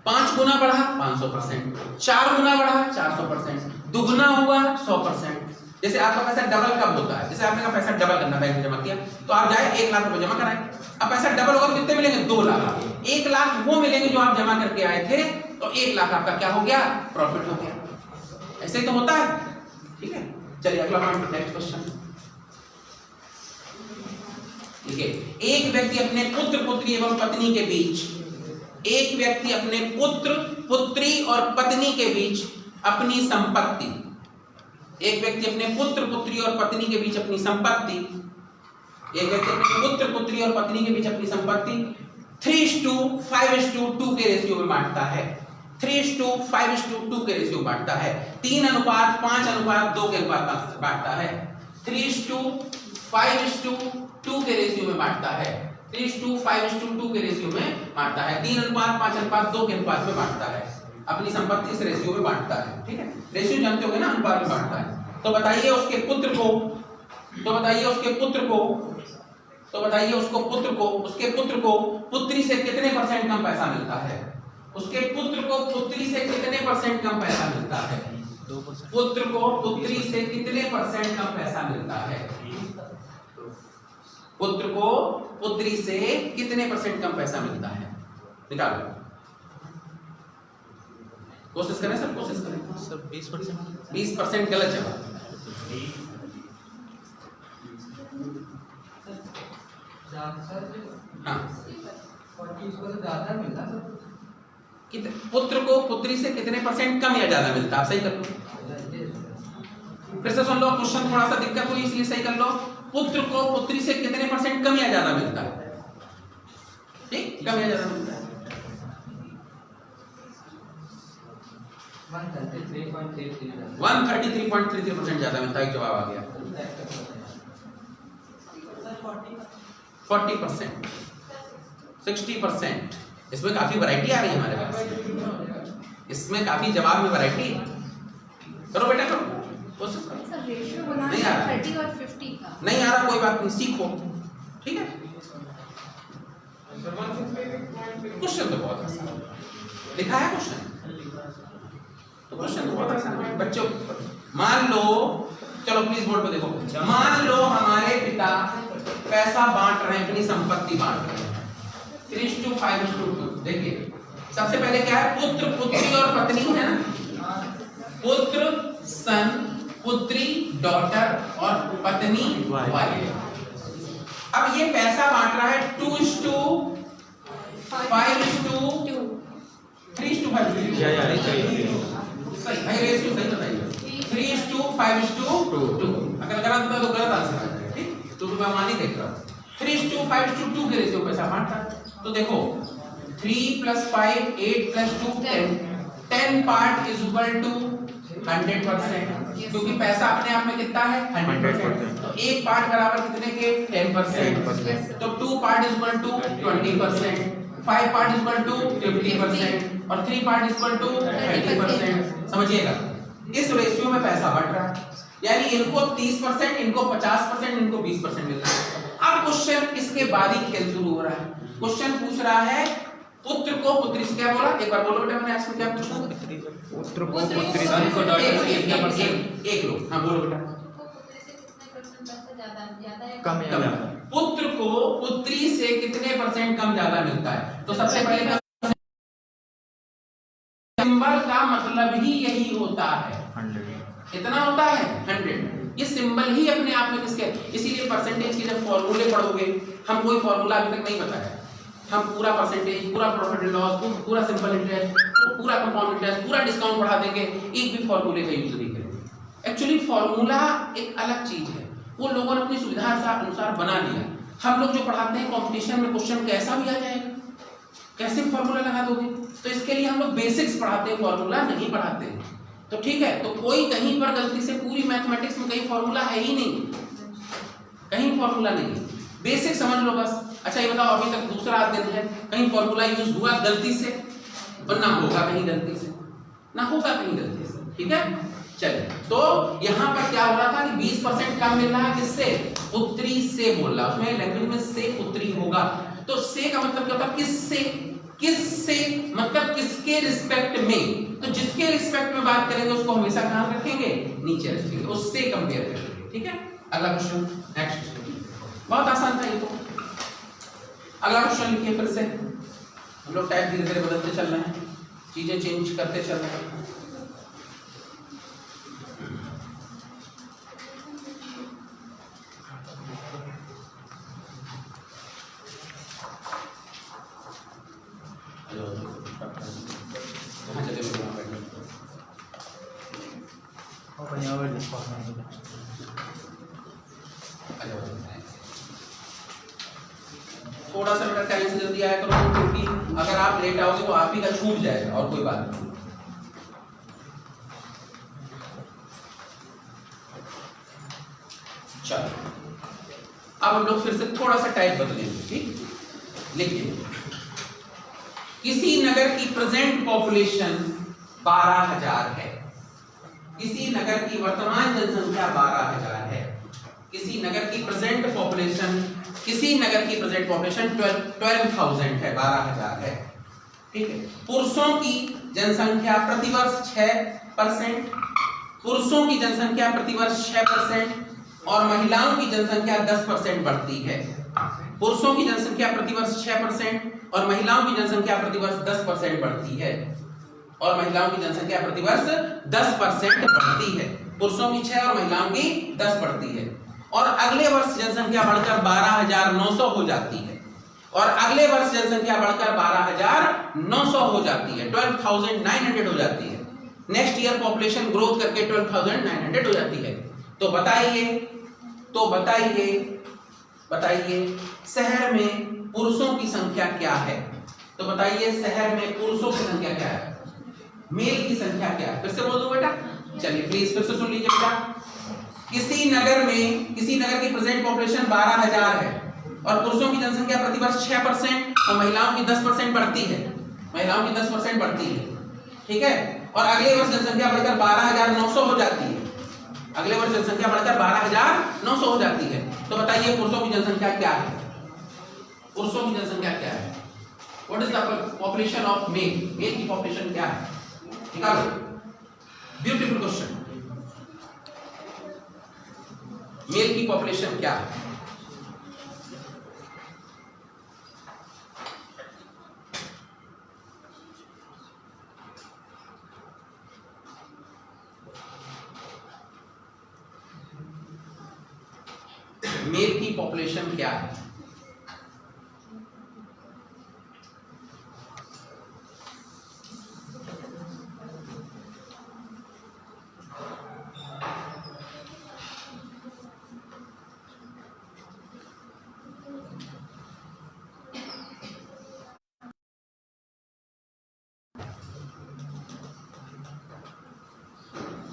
5 गुना बढ़ा 500%, 4 गुना बढ़ा 400%, दुगना हुआ 100%। जैसे आपका पैसा डबल कब होता है? जैसे आपने का पैसा डबल करना बैंक में जमा किया, तो आप जाए 1 लाख रुपए जमा कराएं। अब पैसा डबल होगा तो कितने मिलेंगे? 2 लाख। 1 लाख वो मिलेंगे जो आप जमा करके आए थे, तो 1 लाख आपका क्या हो गया? प्रॉफिट हो गया। ऐसे ही तो होता है, ठीक है? चलिए अगला पॉइंट, नेक्स्ट क्वेश्चन। ठीक है, एक व्यक्ति अपने पुत्र पुत्री एवं पत्नी के बीच, एक व्यक्ति अपने पुत्र पुत्री और पत्नी के बीच अपनी संपत्ति, एक व्यक्ति अपने पुत्र पुत्री और पत्नी के बीच अपनी संपत्ति, एक व्यक्ति अपने पुत्र पुत्री और पत्नी के बीच अपनी संपत्ति 3:5:2 के रेशियो में बांटता है। 3:5:2 के रेशियो बांटता है। 3:5:2 के अनुपात बांटता है। 3:5:2 के रेशियो में बांटता है। 3:5:2 के रेशियो में बांटता है। 3:5:2 के अनुपात में बांटता है। अपनी संपत्ति इस रेशियो में बांटता है, ठीक है? रेशियो जानते होंगे ना, अनुपात में बांटता है। तो बताइए उसके पुत्र को, तो बताइए उसके पुत्र को, तो बताइए उसके पुत्र को पुत्री से कितने % कम पैसा मिलता है? उसके पुत्र को पुत्री से कितने % कम पैसा मिलता है? 2%। पुत्र को पुत्री से कितने % कम पैसा मिलता है? पुत्र को पुत्री से कितने % कम पैसा मिलता है? निकालो, कोशिश करें सर, कोशिश करें सर। 20%। 20% गलत जवाब। हाँ, पुत्र को पुत्री से कितने % कम या ज्यादा मिलता है? आप सही कर लो, फिर से सुन लो, क्वेश्चन थोड़ा सा दिक्कत हुई इसलिए सही कर लो। पुत्र को पुत्री से कितने % कम या ज्यादा मिलता है? ठीक, कम या ज्यादा मिलता है? 133.33% ज्यादा मिलता है। जवाब आ गया 40%, 60%, इसमें काफी वैरायटी आ रही है हमारे पास, इसमें काफी जवाब में वैरायटी। करो बेटा करो, कोशिश करो। सर रेशियो बना नहीं आ रहा। 30 और 50 का। नहीं आ रहा कोई बात नहीं, सीखो, ठीक है। क्वेश्चन तो बहुत आसान है, लिखा है क्वेश्चन, तो क्वेश्चन तो बहुत आसान है बच्चों। मान लो, चलो प्लीज बोर्ड पे देखो, मान लो हमारे पिता पैसा बांट रहे हैं, अपनी संपत्ति बांट रहे हैं 3:5:2। देखिए सबसे पहले क्या है, पुत्र पुत्री और पत्नी है ना, पुत्र सन, पुत्री डॉटर और पत्नी वाइफ। अब ये पैसा बांट रहा है 2:5:2 3:5 सही भाई, रेशियो सही बताइए, 3:5:2। अगर गलत होता तो गलत आंसर आ जाएगा, ठीक। तो मैं मान ही देख रहा हूँ 3:5:2 के रेशियो पैसा बांट रहा है। तो देखो 3 + 5 8 + 2 10, 10 पार्ट इज इक्वल टू 100%, क्योंकि पैसा अपने आप में कितना है 100%। तो एक पार्ट बराबर कितने के 10%। तो 2 part is equal to 20%, 5 part is equal to 50% और 3 पार्ट इज इक्वल टू 30%। समझिएगा, इस रेशियो में पैसा बढ़ रहा है, यानी इनको 30%, इनको 50%, इनको 20% मिल रहा है। अब क्वेश्चन इसके बाद ही खेल शुरू हो रहा है। क्वेश्चन पूछ रहा है पुत्र को पुत्री से क्या बोला, एक बार बोलो बेटा, मैंने आपसे क्या पूछा, पुत्र को पुत्री सन को डॉटर से क्या परसेंट, एक लोग, हाँ बोलो बेटा, कम या ज्यादा, पुत्र को पुत्री से कितने % कम ज्यादा मिलता है। तो सबसे पहले सिंबल का मतलब ही यही होता है, 100 कितना होता है 100। ये सिंबल ही अपने आप में किसके, इसीलिए परसेंटेज के जब फॉर्मूले पढ़ोगे, हम कोई फॉर्मूला अभी तक नहीं बताया, हम पूरा परसेंटेज, पूरा प्रॉफिट एंड लॉस, पूरा सिंपल इंटरेस्ट, पूरा कंपाउंड इंटरेस्ट, पूरा डिस्काउंट पढ़ा देंगे, एक भी फॉर्मूले का यूज नहीं करेंगे। एक्चुअली फॉर्मूला एक अलग चीज है, वो लोगों ने अपनी सुविधा अनुसार बना लिया। हम लोग जो पढ़ाते हैं कंपटीशन में क्वेश्चन कैसा भी आ जाएगा, कैसे फॉर्मूला लगा दोगे, तो इसके लिए हम लोग बेसिक्स पढ़ाते हैं, फॉर्मूला नहीं पढ़ाते हैं। तो ठीक है, तो कोई कहीं पर गलती से, पूरी मैथमेटिक्स में कहीं फॉर्मूला है ही नहीं, कहीं फॉर्मूला नहीं है, बेसिक समझ लो बस। अच्छा ये बताओ, अभी तक दूसरा दिन है, कहीं फॉर्मूला यूज हुआ गलती से, वरना होगा कहीं गलती से, ना होगा कहीं गलती से, ठीक है। चलिए, तो यहाँ पर क्या हो रहा था कि 20% कम मिल रहा है, किससे, पुत्री से बोल रहा, उसमें लैंग्वेज में से पुत्री होगा, तो से का मतलब क्या होता है, किससे, किससे मतलब किसके रिस्पेक्ट में, तो जिसके रिस्पेक्ट में बात करेंगे उसको हमेशा कहाँ रखेंगे, नीचे रखेंगे, उससे कंपेयर करेंगे, ठीक है। अगला क्वेश्चन, नेक्स्ट, बहुत आसान था ये तो। अगला क्वेश्चन लिखिए फिर से, हम लोग टाइप धीरे धीरे बदलते चल रहे हैं, चीजें चेंज करते चल रहे हैं। थोड़ा सा बेटा टाइम से जल्दी आया करो, क्योंकि अगर आप लेट आओगे तो आप ही का छूट जाएगा, और कोई बात नहीं। चलो अब हम लोग फिर से थोड़ा सा टाइप बदलेंगे, ठीक। लिखिए, किसी नगर की प्रेजेंट पॉपुलेशन 12,000 है, किसी नगर की वर्तमान जनसंख्या 12,000 है, किसी नगर की प्रेजेंट पॉपुलेशन 12,000 है, 12,000 है, ठीक है। पुरुषों की जनसंख्या प्रतिवर्ष 6%, पुरुषों की जनसंख्या प्रतिवर्ष 6% और महिलाओं की जनसंख्या 10% बढ़ती है। पुरुषों की जनसंख्या प्रतिवर्ष 6% और महिलाओं की जनसंख्या प्रतिवर्ष 10% बढ़ती है, और महिलाओं की जनसंख्या प्रतिवर्ष 10% बढ़ती है, पुरुषों की 6 और महिलाओं की 10 बढ़ती है। और अगले वर्ष जनसंख्या बढ़कर 12,900 हो जाती है, और अगले वर्ष जनसंख्या बढ़कर 12,900 हो जाती है, 12,900 हो जाती है। नेक्स्ट ईयर पॉपुलेशन ग्रोथ करके 12,900 हो जाती है। तो बताइए शहर में पुरुषों की संख्या क्या है। तो बताइए शहर में पुरुषों की संख्या क्या है, मेल की संख्या क्या है। फिर से बोल दो बेटा, चलिए प्लीज फिर से सुन लीजिए बेटा। किसी नगर की प्रेजेंट पॉपुलेशन 12,000 है और पुरुषों की जनसंख्या प्रतिवर्ष 6% और महिलाओं की 10% बढ़ती है, महिलाओं की 10% बढ़ती है, ठीक है। और अगले वर्ष जनसंख्या बढ़कर 12,900 हो जाती है, अगले वर्ष जनसंख्या बढ़कर 12,900 हो जाती है। तो बताइए पुरुषों की जनसंख्या क्या है, पुरुषों की जनसंख्या क्या है? What is the population of male, male की पॉपुलेशन क्या है? निकालो, ब्यूटीफुल क्वेश्चन। मेल की पॉपुलेशन क्या है? मेल की पॉपुलेशन क्या है?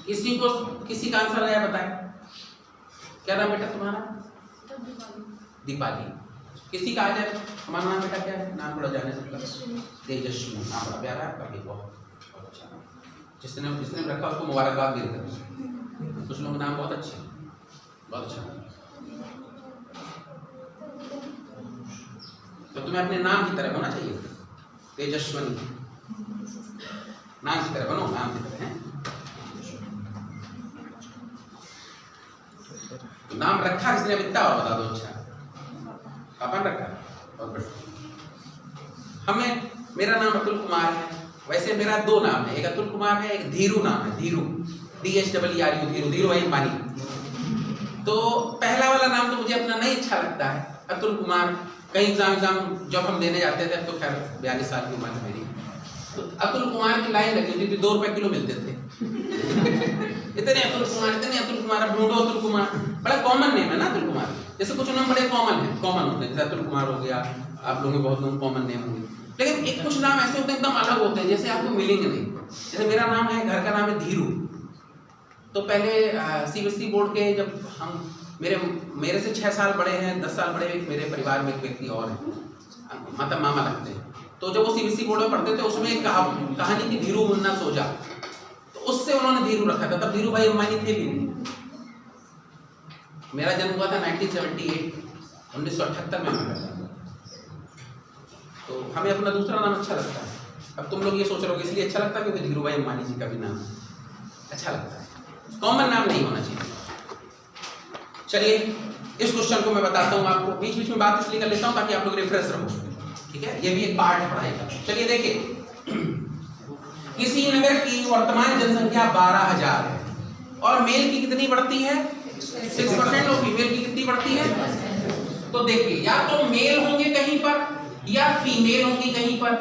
किसी को किसी का आंसर आया बताएं। क्या नाम बेटा तुम्हारा? दीपाली। किसी का आ जाए। हमारा नाम बेटा क्या है? नाम थोड़ा जाने से तेजस्वी। नाम बड़ा प्यारा है आपका, बहुत अच्छा नाम। जिसने जिसने रखा उसको मुबारकबाद भी देता। कुछ लोग नाम बहुत अच्छे, बहुत अच्छा। तो तुम्हें अपने नाम की तरह होना चाहिए, तेजस्वनी। नाम की तरह बनो, नाम की तरह है। नाम रखा किसने इतना और बता दो। अच्छा, अपन रखा। और हमें, मेरा नाम अतुल कुमार है। वैसे मेरा दो नाम है, एक अतुल कुमार है, एक धीरू नाम है, धीरू, DHEERU, धीरू, धीरू भाई अंबानी। तो पहला वाला नाम तो मुझे अपना नहीं अच्छा लगता है, अतुल कुमार। कहीं एग्जाम जब हम देने जाते थे, तो खैर 42 साल की उम्र है मेरी, तो अतुल कुमार की लाइन लगी होती थी, 2 रुपए किलो मिलते थे। इतने अतुल कुमार, इतने अतुल कुमार, अब ढूंढो अतुल कुमार। बड़ा कॉमन नेम है ना अतुल कुमार। जैसे कुछ नाम बड़े कॉमन है, कॉमन होते हैं, जैसे अतुल कुमार हो गया, आप लोगों में बहुत लोग कॉमन नेम होंगे। लेकिन एक कुछ नाम ऐसे होते हैं एकदम अलग होते हैं, जैसे आपको मिलेंगे नहीं। जैसे मेरा नाम है, घर का नाम है धीरू। तो पहले CBSE बोर्ड के, जब हम मेरे से 6 साल बड़े हैं, 10 साल बड़े, मेरे परिवार में एक व्यक्ति और है, मतलब मामा लगते हैं। तो जब वो CBSE बोर्ड में पढ़ते थे, उसमें एक कहानी थी, धीरू मुन्ना सोजा। तो उससे उन्होंने धीरू रखा था। तब धीरू भाई अंबानी थे भी नहीं। मेरा जन्म हुआ था 1978 में हुआ था। तो हमें अपना दूसरा नाम अच्छा लगता है। अब तुम लोग ये सोच रहे हो इसलिए अच्छा लगता है क्योंकि धीरू भाई अंबानी जी का भी नाम अच्छा लगता है, कॉमन नाम नहीं होना चाहिए। चलिए इस क्वेश्चन को मैं बताता हूँ आपको, बीच बीच में बात इसलिए कर लेता हूँ ताकि आप लोग रिफ्रेश रहो, ठीक है। ये भी एक पार्ट है पढ़ाई का। चलिए देखिए, किसी नगर की वर्तमान जनसंख्या 12,000 है और मेल की कितनी बढ़ती है? 6% और फीमेल की कितनी बढ़ती है? तो देखिए, या तो मेल होंगे कहीं पर या फीमेल होंगी कहीं पर।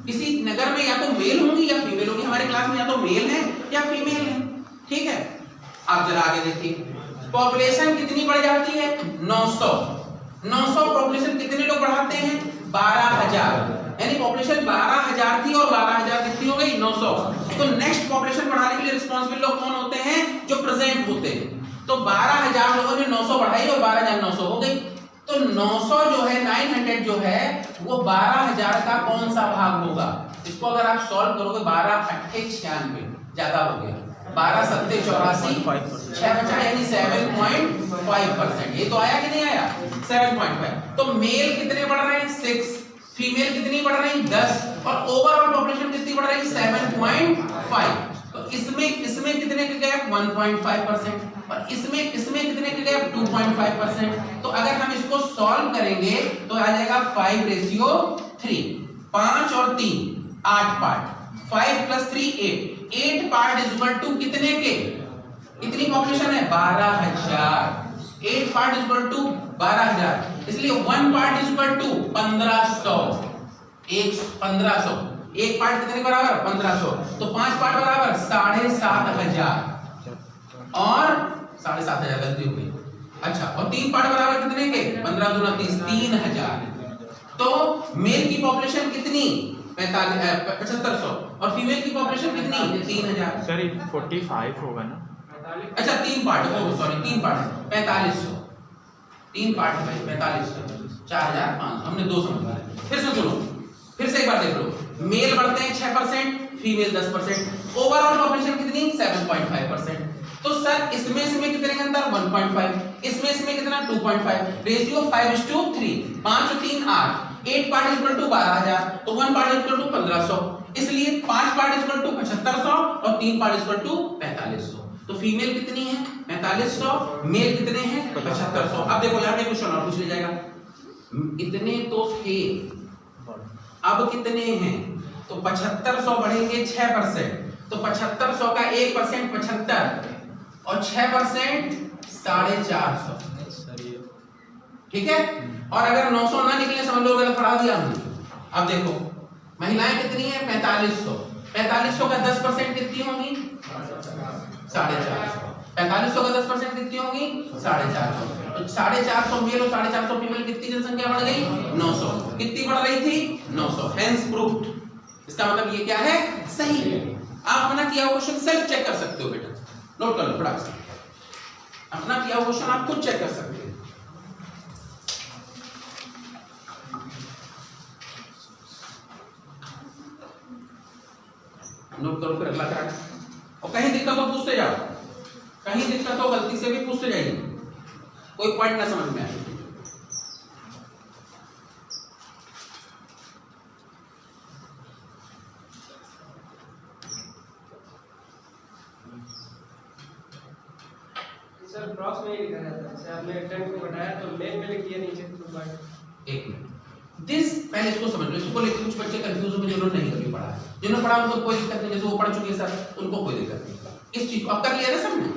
किसी नगर में या तो मेल होंगी या फीमेल होंगी। हमारे क्लास में या तो मेल है या फीमेल है, ठीक है। आप जरा आगे देखिए, पॉपुलेशन कितनी बढ़ जाती है? 900। 900 पॉपुलेशन कितने लोग बढ़ाते हैं? 12,000। यानी पॉपुलेशन 12,000 थी और 12,000 कितनी हो गई? 900। तो नेक्स्ट पॉपुलेशन बढ़ाने के लिए रिस्पॉन्सिबल लोग कौन होते हैं? जो प्रेजेंट होते हैं। तो 12,000 लोगों ने 900 बढ़ाई और 12,900 हो गई। तो 900 जो है, 900 जो है, वो 12,000 का कौन सा भाग होगा? इसको अगर आप सॉल्व करोगे, 12 8 96 ज्यादा हो गया, 12 7 84, 6 बचा, यानी 7.5%। ये तो आया कि नहीं आया? 7.5। तो मेल कितने बढ़ रहे हैं? 6। फीमेल कितनी बढ़ रही? 10। और ओवरऑल पॉपुलेशन कितनी बढ़ रही? 7.5। तो इसमें कितने का गैप? 1.5%। और इसमें कितने का गैप? 2.5%। तो अगर हम इसको सॉल्व करेंगे तो आ जाएगा 5:3। 5 और 3 8 part, 5 + 3 8। 8 part is equal to कितने के? कितनी पॉपुलेशन है? 12,000। 8 पार्ट इज इक्वल टू 12,000। इसलिए 1 part is equal to 1,500। 1,500। 1 part कितने बराबर? 1,500। तो 5 पार्ट बराबर 7,500 और 7,500 गलती हो गई। अच्छा, और 3 पार्ट बराबर कितने के? 15 दूना 30, 3,000। तो मेल की पॉपुलेशन कितनी? 7,500 और फीमेल की पॉपुलेशन कितनी? 3,000। सर 45 होगा ना? अच्छा 3 पार्ट, सॉरी 3 पार्ट, 4500। 3 पार्ट में 4500, 4,500, हमने 2 समझ लिया। फिर से सुनो, फिर से एक बार देख लो, मेल बढ़ते हैं 6%, फीमेल 10%, ओवरऑल पॉपुलेशन कितनी 7.5%। तो सर इसमें कितने के अंदर 1.5, इसमें कितना 2.5, रेशियो 5:3, 5 और 3 8, 8 पार्ट इक्वल टू 12,000, तो 1 पार्ट इक्वल टू 1500, इसलिए 5 पार्ट इक्वल टू 7500 और 3 पार्ट इक्वल टू 4500। तो फीमेल कितनी है 4500, मेल कितने हैं 7500। अब देखो यहाँ पे क्वेश्चन और पूछ लिया जाएगा, इतने तो थे अब कितने हैं, तो 7500 बढ़ेंगे 6%, तो 7500 का 1% 75 और 6% 450, ठीक है। और अगर 900 ना निकले समझ लो गलत पढ़ा दिया हमने। अब देखो महिलाएं कितनी है 4500, 4500 का 10% कितनी होंगी 450, 4500 का 10% कितनी होंगी 450, तो 450 मेल और 450 फीमेल, कितनी जनसंख्या बढ़ गई 900, कितनी बढ़ रही थी 900, हेंस प्रूव्ड। इसका मतलब ये क्या है सही है। आप अपना किया हुआ क्वेश्चन सेल्फ चेक कर सकते हो बेटा, नोट कर लो फटाक से, अपना किया हुआ क्वेश्चन आप खुद चेक कर सकते हो। नोट करो फिर अगला करा, और कहीं दिक्कत हो पूछते जाओ, कहीं दिक्कत हो गलती से भी पूछते जाइए, कोई पॉइंट ना समझ में आए। सर क्रॉस में ही लिखा जाता है, जैसे आपने 10 को घटाया तो मेल में लिख दिया नीचे 2. एक मिनट दिस, पहले इसको समझ लो, इसको लेकर कुछ बच्चे कंफ्यूज होंगे जिन्होंने नहीं कभी पढ़ा है, जिन्होंने पढ़ा उनको कोई दिक्कत नहीं, जैसे वो पढ़ चुके हैं सर उनको कोई दिक्कत नहीं। इस चीज को अब कर लिया ना सबने,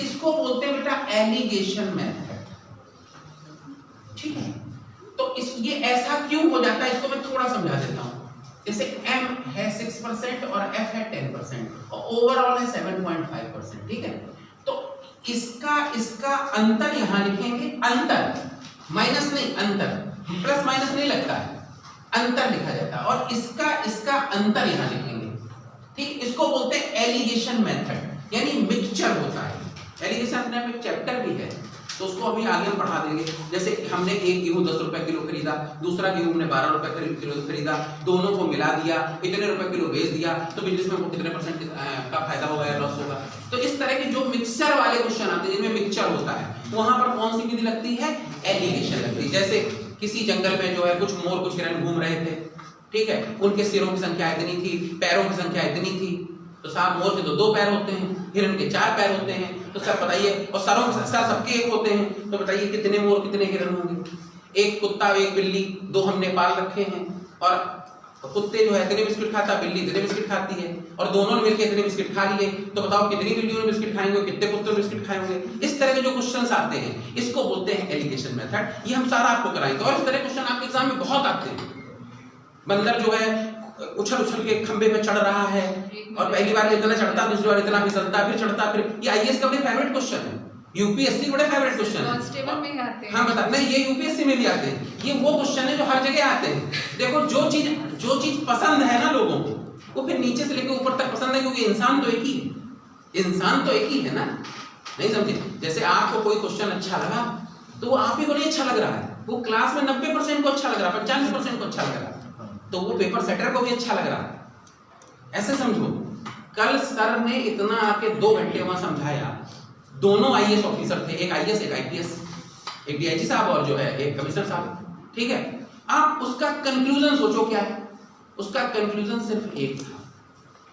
इसको बोलते हैं बेटा एलिगेशन मेथड, ठीक है। तो इस ये ऐसा क्यों हो जाता है इसको मैं थोड़ा समझा देता हूँ। जैसे m है 6% और f है 10% और ओवरऑल है 7.5%, ठीक है। तो इसका अंतर यहां लिखेंगे, अंतर माइनस नहीं, अंतर प्लस माइनस नहीं लगता है, अंतर लिखा जाता है, और इसका अंतर यहां लिखेंगे, ठीक। इसको बोलते हैं एलिगेशन मेथड, यानी मिक्सचर होता है। एलिगेशन अपने आप एक चैप्टर भी है, तो उसको अभी आगे हम पढ़ा देंगे। जैसे हमने एक गेहूं 10 रुपए किलो खरीदा, दूसरा गेहूं हमने 12 रुपए किलो खरीदा, दोनों को मिला दिया, इतने रुपए किलो बेच दिया, तो बिजनेस में कितने % का फायदा होगा या लॉस होगा। तो इस तरह के जो मिक्सचर वाले क्वेश्चन आते हैं जिनमें मिक्सचर होता है, वहां पर कौन सी विधि लगती है एलिगेशन लगती है। जैसे किसी जंगल में जो है कुछ मोर कुछ हिरण घूम रहे थे, ठीक है, उनके सिरों की संख्या इतनी थी, पैरों की संख्या इतनी थी, तो साहब मोर के तो 2 पैर होते हैं, हिरण के 4 पैर होते हैं, तो सर बताइए, और सरों के सर सबके एक होते हैं, तो बताइए कितने मोर कितने हिरण होंगे। एक कुत्ता एक बिल्ली 2 हमने पाल रखे हैं, और कुत्ते जो है इतने बिस्किट खाता, बिल्ली इतने बिस्किट खाती है, और दोनों ने मिलकर इतने बिस्किट खा लिए, तो बताओ कितनी बिल्लियों ने बिस्किट खाएंगे, कितने कुत्तों ने बिस्किट खाएंगे। इस तरह के जो क्वेश्चंस आते हैं इसको बोलते हैं एलिगेशन मेथड। ये हम सारा आपको कराएंगे, और इस तरह क्वेश्चन आपके एग्जाम में बहुत आते हैं। बंदर जो है उछल के खंबे पे चढ़ रहा है, और पहली बार इतना चढ़ता, दूसरी बार इतना फिसलता, फिर चढ़ता, फिर ये आईएएस का बड़े फेवरेट क्वेश्चन है, यूपीएससी बड़े फेवरेट क्वेश्चन है, कांस्टेबल में आते हैं। हाँ बता, नहीं ये यूपीएससी में भी आते हैं। ये वो क्वेश्चन है जो हर जगह आते हैं। देखो जो चीज पसंद है ना लोगों को, वो फिर नीचे से लेकर ऊपर तक पसंद है, क्योंकि इंसान तो एक ही है, इंसान तो एक ही है ना, नहीं समझे। जैसे आपको कोई क्वेश्चन अच्छा लगा तो वो आप ही को नहीं अच्छा लग रहा है, वो क्लास में 90% को अच्छा लग रहा है, 95% को अच्छा लग रहा है, तो वो पेपर सेटर को भी अच्छा लग रहा है। ऐसे समझो, कल सर ने इतना आके 2 घंटे वहां समझाया, दोनों आईएएस ऑफिसर थे, एक आईएएस एक आईपीएस, एक डीआईजी साहब और जो है एक कमिश्नर साहब, ठीक है। आप उसका कंक्लूजन सोचो क्या है, उसका कंक्लूजन सिर्फ एक था,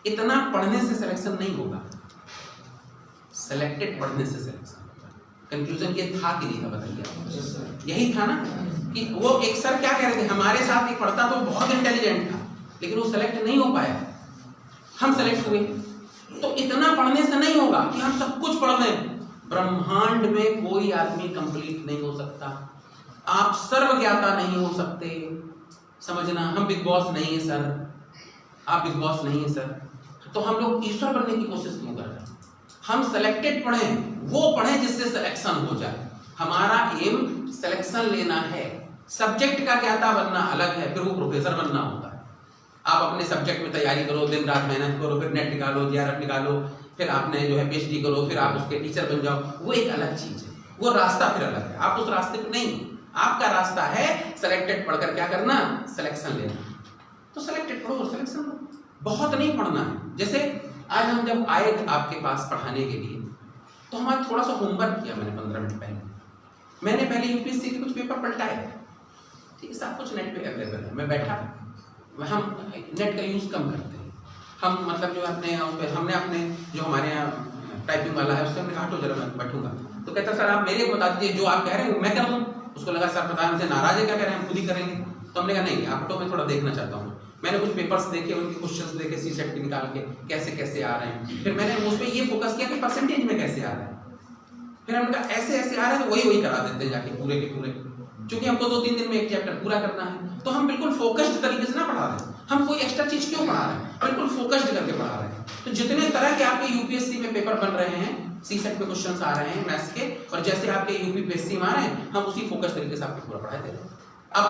इतना पढ़ने से सिलेक्शन नहीं होगा, सिलेक्टेड पढ़ने से सिलेक्शन। कंक्लूजन ये था कि नहीं था बताइए, यही था ना कि वो एक सर क्या कह रहे थे, हमारे साथ एक पढ़ता तो बहुत इंटेलिजेंट था, लेकिन वो सेलेक्ट नहीं हो पाया, हम सेलेक्ट हुए। तो इतना पढ़ने से नहीं होगा कि हम सब कुछ पढ़ लें। ब्रह्मांड में कोई आदमी कंप्लीट नहीं हो सकता, आप सर्वज्ञाता नहीं हो सकते, समझना। हम बिग बॉस नहीं है सर, आप बिग बॉस नहीं है सर, तो हम लोग ईश्वर बनने की कोशिश क्यों कर रहे हैं। हम सेलेक्टेड पढ़ें, वो पढ़ें जिससे सिलेक्शन हो जाए। हमारा एम सिलेक्शन लेना है, सब्जेक्ट का ज्ञाता बनना अलग है, फिर वो प्रोफेसर बनना होता है। आप अपने सब्जेक्ट में तैयारी करो, दिन रात मेहनत करो, फिर नेट निकालो, जेआरएफ निकालो, फिर आपने जो है पीएचडी करो, फिर आप उसके टीचर बन जाओ, वो एक अलग चीज है, वो रास्ता फिर अलग है, आप उस रास्ते पे नहीं। आपका रास्ता है सेलेक्टेड पढ़कर क्या करना, सिलेक्शन लेना। तो सेलेक्टेड पढ़ो और सिलेक्शन लो, बहुत नहीं पढ़ना है। जैसे आज हम जब आए आपके पास पढ़ाने के लिए तो हमारा थोड़ा सा होमवर्क किया मैंने 15 मिनट पहले। मैंने पहले यूपीएससी के कुछ पेपर पलटाए, ठीक है, सब कुछ नेट पे अवेलेबल है। मैं बैठा, हम नेट का यूज़ कम करते हैं हम, मतलब जो अपने हमने अपने जो हमारे यहाँ टाइपिंग वाला है उससे हमने कहा तो जरा मैं बैठूंगा, तो कहता सर आप मेरे को बता दीजिए जो आप कह रहे हैं वो मैं कर दूँ। उसको लगा सर पता हमसे नाराज है, क्या कह रहे हैं हम खुद ही करेंगे। तो हमने कहा नहीं आप तो मैं थोड़ा देखना चाहता हूँ। मैंने कुछ पेपर्स देखे, उनके क्वेश्चंस देखे सीसेट के निकाल के कैसे कैसे आ रहे हैं, फिर मैंने उस पर ये फोकस किया कि परसेंटेज में कैसे आ रहे हैं। फिर हमने कहा ऐसे ऐसे आ रहे हैं तो वही करा देते हैं जाके पूरे के पूरे, क्योंकि हमको 2-3 दिन में एक चैप्टर पूरा करना है। तो हम बिल्कुल फोकस्ड तरीके से ना पढ़ा रहे हैं, हम कोई एक्स्ट्रा चीज क्यों पढ़ा रहे हैं, बिल्कुल फोकस्ड करके पढ़ा रहे हैं। तो जितने तरह के आपके यूपीएससी में पेपर बन रहे हैं, सीसेट पे क्वेश्चंस आ रहे हैं मैथ्स के, और जैसे आपके यूपीपीएससी में आ रहे हैं, हम उसी फोकस तरीके से आपको पूरा पढ़ाई दे रहे हैं। अब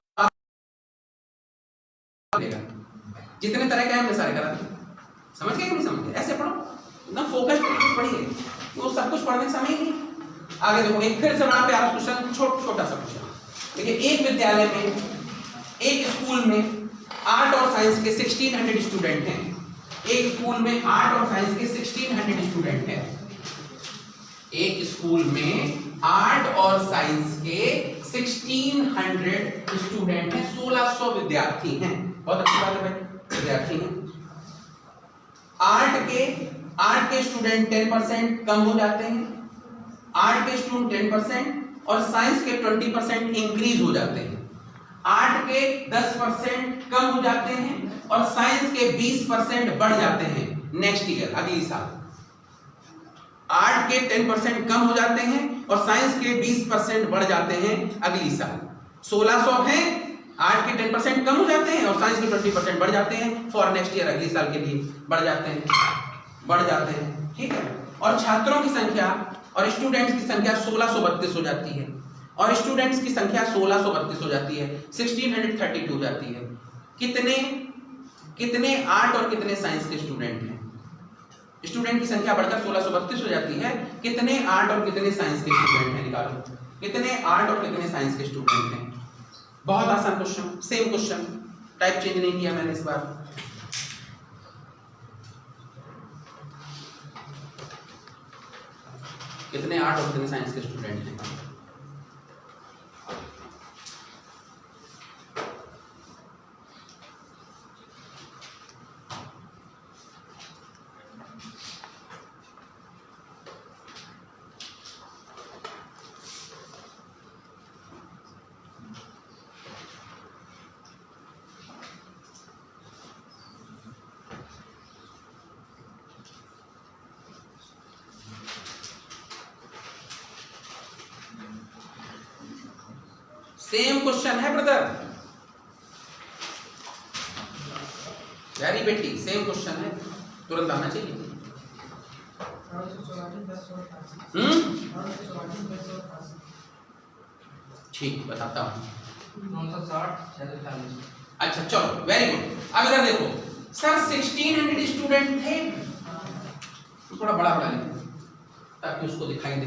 जितने तरह के हमने सारे करा दिए, समझ गए कि नहीं समझ गए? ऐसे पढ़ो, एकदम फोकस्ड तरीके से पढ़िए, वो सब कुछ पढ़ने समय ही नहीं। आगे देखो, एक फिर से बड़ा प्यारा क्वेश्चन, छोटा सा क्वेश्चन। देखिए, एक विद्यालय में, एक स्कूल में आर्ट और साइंस के 1600 स्टूडेंट हैं। एक स्कूल में आर्ट और साइंस के 1600 स्टूडेंट हैं। एक स्कूल में आर्ट और साइंस के 1600 स्टूडेंट हैं, 1600 विद्यार्थी हैं। बहुत अच्छी बात है भाई, विद्यार्थी हैं। आर्ट के स्टूडेंट 10% कम हो जाते हैं, आर्ट के स्टूडेंट 10% और साइंस के 20% इंक्रीज हो जाते हैं। आर्ट के 10% कम हो जाते हैं और साइंस के 20% बढ़ जाते हैं नेक्स्ट ईयर, अगली साल। आर्ट के 10% कम हो जाते हैं और साइंस के 20% बढ़ जाते हैं अगली साल। 1600 हैं, आर्ट के 10% कम हो जाते हैं और साइंस के 20% बढ़ जाते हैं फॉर नेक्स्ट ईयर, अगली साल के लिए बढ़ जाते हैं, ठीक है। और छात्रों की संख्या और स्टूडेंट्स की संख्या 1632 हो जाती है, और स्टूडेंट्स की संख्या 1632 हो जाती है, 1632 हो जाती है। कितने आर्ट और कितने साइंस के स्टूडेंट हैं? स्टूडेंट की संख्या बढ़कर 1632 हो जाती है, कितने आर्ट और कितने साइंस के स्टूडेंट हैं? निकालो, कितने आर्ट और कितने साइंस के स्टूडेंट हैं। बहुत आसान question, same question, type change नहीं किया मैंने इस बार। कितने आर्ट और कितने साइंस के स्टूडेंट हैं? सेम क्वेश्चन है ब्रदर, वेरी बेटी, सेम क्वेश्चन है, तुरंत आना चाहिए। ठीक, बताता हूँ। 960 अच्छा चलो, वेरी गुड। अब इधर देखो सर, 1600 स्टूडेंट थे, थोड़ा बड़ा लिखो ताकि उसको दिखाई दे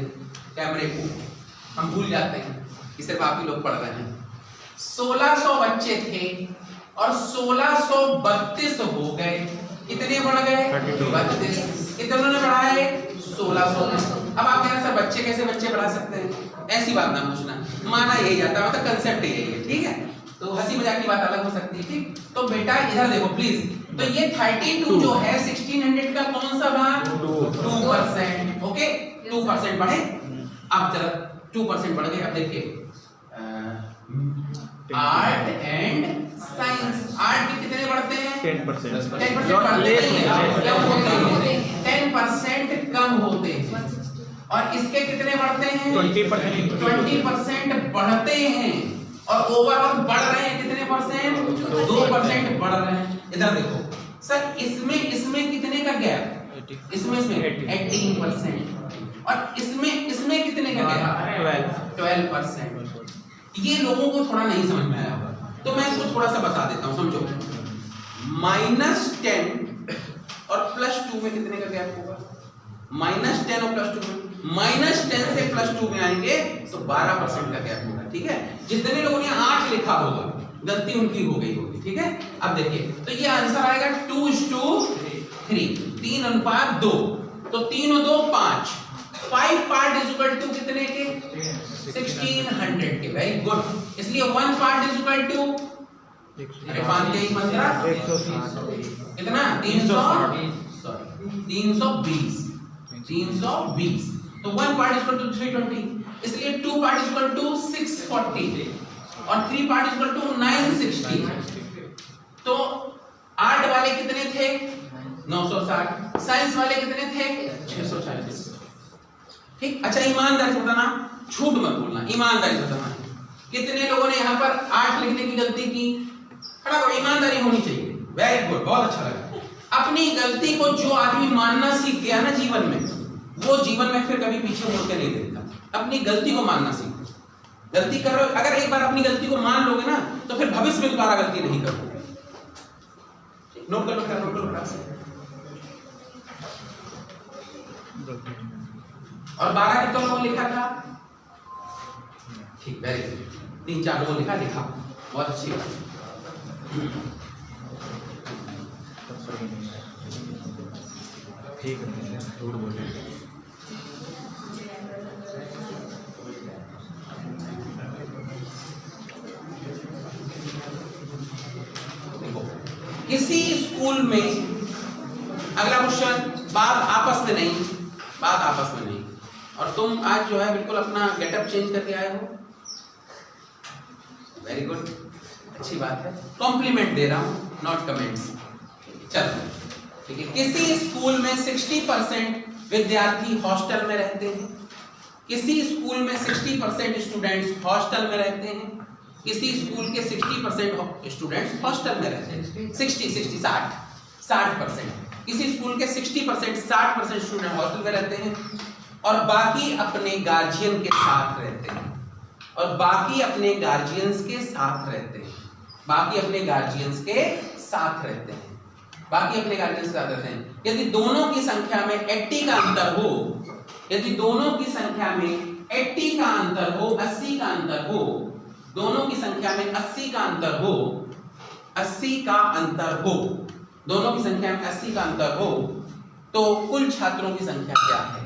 कैमरे को, हम भूल जाते हैं कि सिर्फ आप ही लोग पढ़ रहे हैं। 1600 बच्चे थे और 1632 हो गए। कितने बढ़ गए? 32। कितने ने बढ़ाए? 1600 ने। अब आप कह रहे हैं सर बच्चे कैसे बच्चे बढ़ा सकते हैं? ऐसी बात ना पूछना, माना यही जाता है, मतलब कंसेप्ट यही है, ठीक है। तो हंसी मजाक की बात अलग हो सकती है, ठीक। तो बेटा इधर देखो प्लीज, तो ये 32 जो है 1600 का कौन सा भाग? 2%, ओके, 2% बढ़े। अब जरा 2% बढ़ गए। अब देखिए आर्ट एंड साइंस, आर्ट के कितने बढ़ते हैं? 10%। 10% बढ़ते हैं, 10% कम होते हैं। और इसके कितने बढ़ते हैं? 20% बढ़ते हैं। और ओवरऑल बढ़ रहे हैं कितने परसेंट? 2% बढ़ रहे हैं। इधर देखो सर, इसमें कितने का गैप? इसमें 18%। और इसमें कितने का गैप? 12%। ये लोगों को थोड़ा नहीं समझ में आया होगा, तो मैं इसको थोड़ा सा बता देता हूं, समझो। -10 और +2 में कितने का गैप होगा? -10 और +2 में -10 से +2 में आएंगे तो 12% का गैप होगा, ठीक है। जितने लोगों ने 8 लिखा होगा गलती उनकी हो गई होगी, ठीक है। अब देखिए तो ये आंसर आएगा 2:3, 3:2, तो 3 और 2 5, 5 पार्ट इज इक्वल टू कितने के 1600 के, वेरी गुड। इसलिए 1 पार्ट इज इक्वल टू, अरे 5 के 15 कितना 320, तो 1 पार्ट इज इक्वल टू 320, इसलिए 2 पार्ट इज इक्वल टू 640 और 3 पार्ट इज इक्वल टू 960। तो आर्ट वाले कितने थे 960, साइंस वाले कितने थे 640, ठीक। अच्छा ईमानदारी से बताना, झूठ मत बोलना, ईमानदारी से बताना कितने लोगों ने यहाँ पर 8 लिखने की गलती की, खड़ा करो, ईमानदारी होनी चाहिए, वेरी गुड, बहुत अच्छा लगा। अपनी गलती को जो आदमी मानना सीख गया ना जीवन में, वो जीवन में फिर कभी पीछे मुड़ के नहीं देखता। अपनी गलती को मानना सीखो, गलती कर रहे हो, अगर एक बार अपनी गलती को मान लोगे ना तो फिर भविष्य में दोबारा गलती नहीं करोगे। नोट कर लो, नोट करो। और 12 कितने लोगों ने लिखा था, ठीक, वेरी गुड, 3-4 लोगों ने लिखा, बहुत अच्छी बात। ठीक है, झूठ बोले। किसी स्कूल में, अगला क्वेश्चन, बात आपस में नहीं, और तुम आज जो है बिल्कुल अपना गेटअप चेंज करके आए हो, वेरी गुड, अच्छी बात है, कॉम्प्लीमेंट दे रहा हूं, नॉट कमेंट्स। चलो ठीक है, किसी स्कूल में 60% विद्यार्थी हॉस्टल में रहते हैं, किसी स्कूल में 60% स्टूडेंट्स हॉस्टल में रहते हैं, किसी स्कूल के 60% स्टूडेंट्स हॉस्टल में रहते हैं, 60% किसी स्कूल के 60% स्टूडेंट हॉस्टल में रहते हैं और बाकी अपने गार्जियन के साथ रहते हैं, और बाकी अपने गार्जियंस के साथ रहते हैं, बाकी अपने गार्जियंस के साथ रहते हैं, बाकी अपने गार्जियंस के साथ रहते हैं। यदि दोनों की संख्या में 80 का अंतर हो, यदि दोनों की संख्या में 80 का अंतर हो, 80 का अंतर हो, दोनों की संख्या में 80 का अंतर हो, 80 का अंतर हो, दोनों की संख्या में 80 का अंतर हो, तो कुल छात्रों की संख्या क्या है?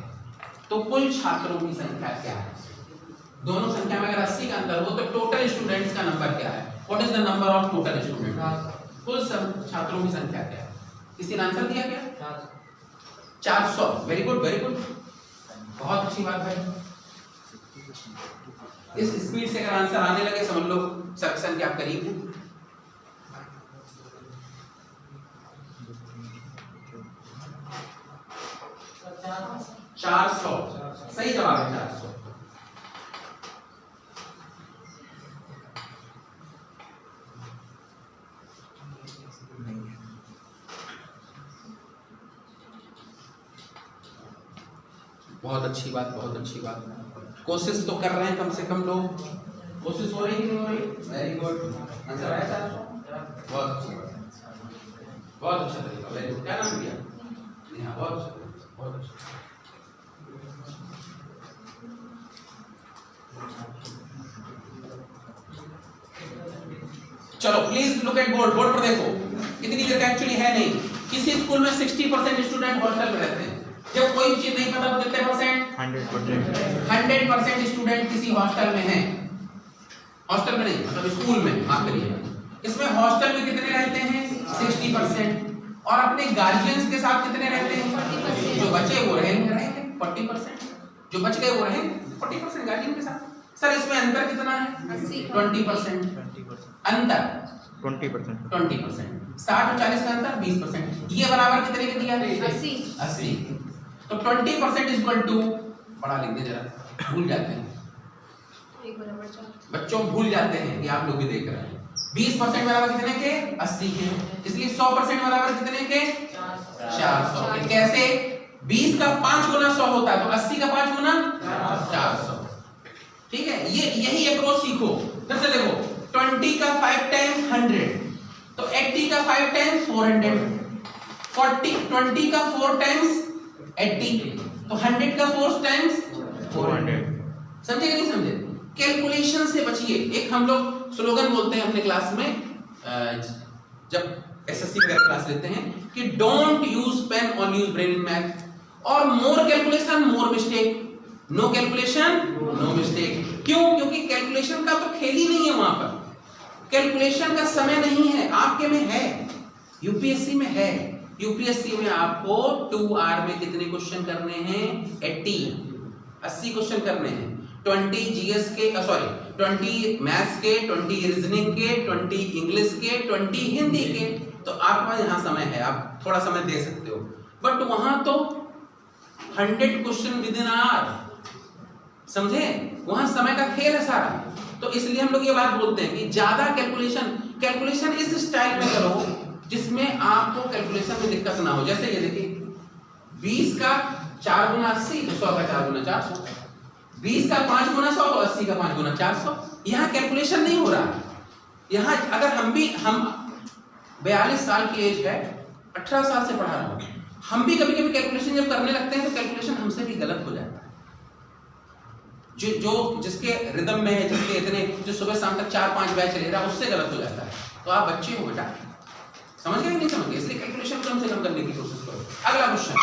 तो कुल छात्रों की संख्या क्या है? दोनों संख्या में अगर 80 का अंतर हो तो टोटल स्टूडेंट्स का नंबर क्या है? What is the number of total student? कुल छात्रों की संख्या क्या है? किसी ने आंसर दिया क्या? 400। वेरी गुड, वेरी गुड, बहुत अच्छी बात है। इस स्पीड से अगर आंसर आने लगे समझ लो सक्सेस के आप करीब हैं। चार सौ सही जवाब है, 400। बहुत अच्छी बात, बहुत अच्छी बात। कोशिश तो कर रहे हैं कम से कम लोग, कोशिश हो रही कि नहीं हो रही? वेरी गुड, आंसर आया 400, बहुत अच्छी बात, बहुत अच्छा तरीका, वेरी गुड। क्या नाम दिया? हाँ, बहुत अच्छा, बहुत अच्छा। चलो please look at board, board पर देखो, इतनी जगह एक्चुअली है नहीं। किसी स्कूल में 60% स्टूडेंट हॉस्टल में रहते हैं। जब कोई चीज नहीं पता तो कितने परसेंट? 100% स्टूडेंट किसी हॉस्टल में हैं। हॉस्टल में नहीं, मतलब स्कूल में, माफ करिए। इसमें हॉस्टल में कितने रहते हैं? 60%। और अपने गार्जियंस के साथ कितने रहते हैं? 40%। जो बचे वो रहेंगे 40%, जो बच गए वो रहेंगे 40% गार्जियन के साथ। सर इसमें अंतर कितना है? 20%। अंतर 20%। 60 और 40 का अंतर 20%। ये बराबर कितने के दिया? 80। तो 20% इज इक्वल टू, बड़ा लिख दे जरा, भूल जाते हैं बच्चों, भूल जाते हैं कि आप लोग भी देख रहे हैं। 20% बराबर कितने के? 80 के। इसलिए 100% बराबर कितने के? 400 के। कैसे? 20 का 5 गुना 100 होता है, तो 80 का 5 गुना 400। ठीक है, ये यही अप्रोच सीखो। फिर से देखो, 20 का 5 टाइम्स 100, तो 80 का 5 टाइम्स 400, 20 का 4 टाइम्स 80, तो 100 का फोर्स टाइम्स 400। समझे कि नहीं समझे? कैलकुलेशन से बचिए। एक हम लोग स्लोगन बोलते हैं अपने क्लास में जब एसएससी वगैरह क्लास लेते हैं कि डोंट यूज पेन और यूज ब्रेन इन मैथ, और more calculation more mistake, no calculation no mistake. क्यों? क्योंकि कैलकुलेशन का तो खेल ही नहीं है वहां पर, कैलकुलेशन का समय नहीं है। आपके में है, यूपीएससी में है। यूपीएससी में आपको 2 आवर में कितने क्वेश्चन करने हैं? 80 क्वेश्चन करने हैं। 20 जीएस के, सॉरी 20 मैथ्स के, 20 रीजनिंग के, 20 इंग्लिश के, 20 हिंदी के। तो आपका यहाँ समय है, आप थोड़ा समय दे सकते हो, बट वहां तो 100 क्वेश्चन विद इन आवर, समझे? वहां समय का खेल है सारा। तो इसलिए हम लोग ये बात बोलते हैं कि ज्यादा कैलकुलेशन इस स्टाइल में करो जिसमें आपको कैलकुलेशन में दिक्कत ना हो। जैसे ये देखिए 20 का 4 गुना 80 तो 100 का 4 गुना 400, 20 का 5 गुना 100 तो 80 का 5 गुना 400। यहाँ कैलकुलेशन नहीं हो रहा। यहाँ अगर हम 42 साल की एज है, 18 साल से पढ़ा रहा हूँ, हम भी कभी कभी कैलकुलेशन जब करने लगते हैं तो कैलकुलेशन हमसे भी गलत हो जाता है। जो जिसके रिदम में है, जिसके इतने, जो सुबह शाम तक 4-5 बैच ले रहा है, उससे गलत हो जाता है। तो आप बच्चे हो बेटा, समझ गए नहीं समझ गए? इसलिए कैलकुलेशन कम से कम करने की कोशिश करो। अगला क्वेश्चन,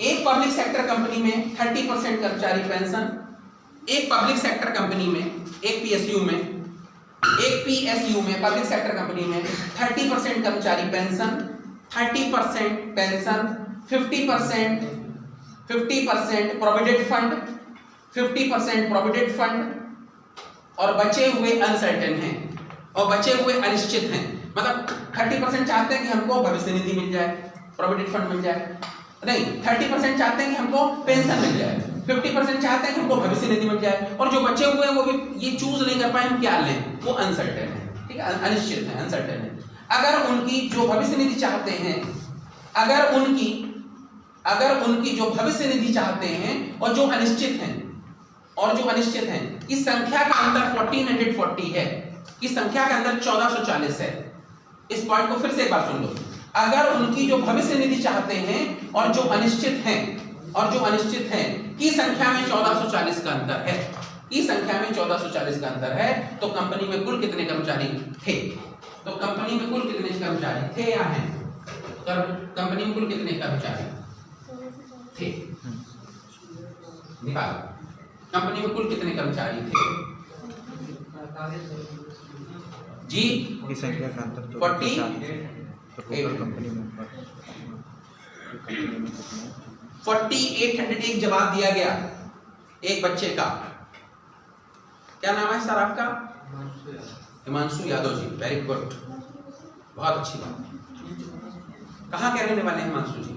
एक पब्लिक सेक्टर कंपनी में 30% कर्मचारी पेंशन, एक पब्लिक सेक्टर कंपनी में, एक पीएसयू में पब्लिक सेक्टर कंपनी में 30% कर्मचारी पेंशन, 30% पेंशन, 50% प्रोविडेंट फंड, और बचे हुए अनसर्टेन हैं और बचे हुए अनिश्चित हैं। मतलब 30% चाहते हैं कि हमको भविष्य निधि मिल जाए, प्रोविडेंट फंड मिल जाए, नहीं 30% चाहते हैं कि हमको पेंशन मिल जाए, 50% चाहते हैं कि हमको भविष्य निधि मिल जाए, और जो बचे हुए हैं वो भी ये चूज नहीं कर पाए हम क्या लें, वो अनसर्टेन है, ठीक है, अनिश्चित है, अनसर्टेन है। अगर उनकी जो भविष्य निधि चाहते हैं, अगर उनकी जो भविष्य निधि चाहते हैं और जो अनिश्चित हैं की संख्या का अंतर 1440 है, की संख्या का अंदर 1440 है। इस पॉइंट को फिर से एक बार सुन लो। अगर उनकी जो भविष्य निधि चाहते हैं और जो अनिश्चित हैं की संख्या में 1440 का अंतर है, तो कंपनी में कुल कितने कर्मचारी थे? तो कंपनी में कुल कितने कर्मचारी थे या हैं? कंपनी में कुल कितने कर्मचारी थे? निकालो, कंपनी में कुल कितने कर्मचारी थे जी? की संख्या का अंतर 4801 जवाब दिया गया एक बच्चे का। क्या नाम है सर आपका? हिमांशु यादव जी, वेरी गुड, बहुत अच्छी बात। कहाँ के रहने वाले हैं हिमांशु जी?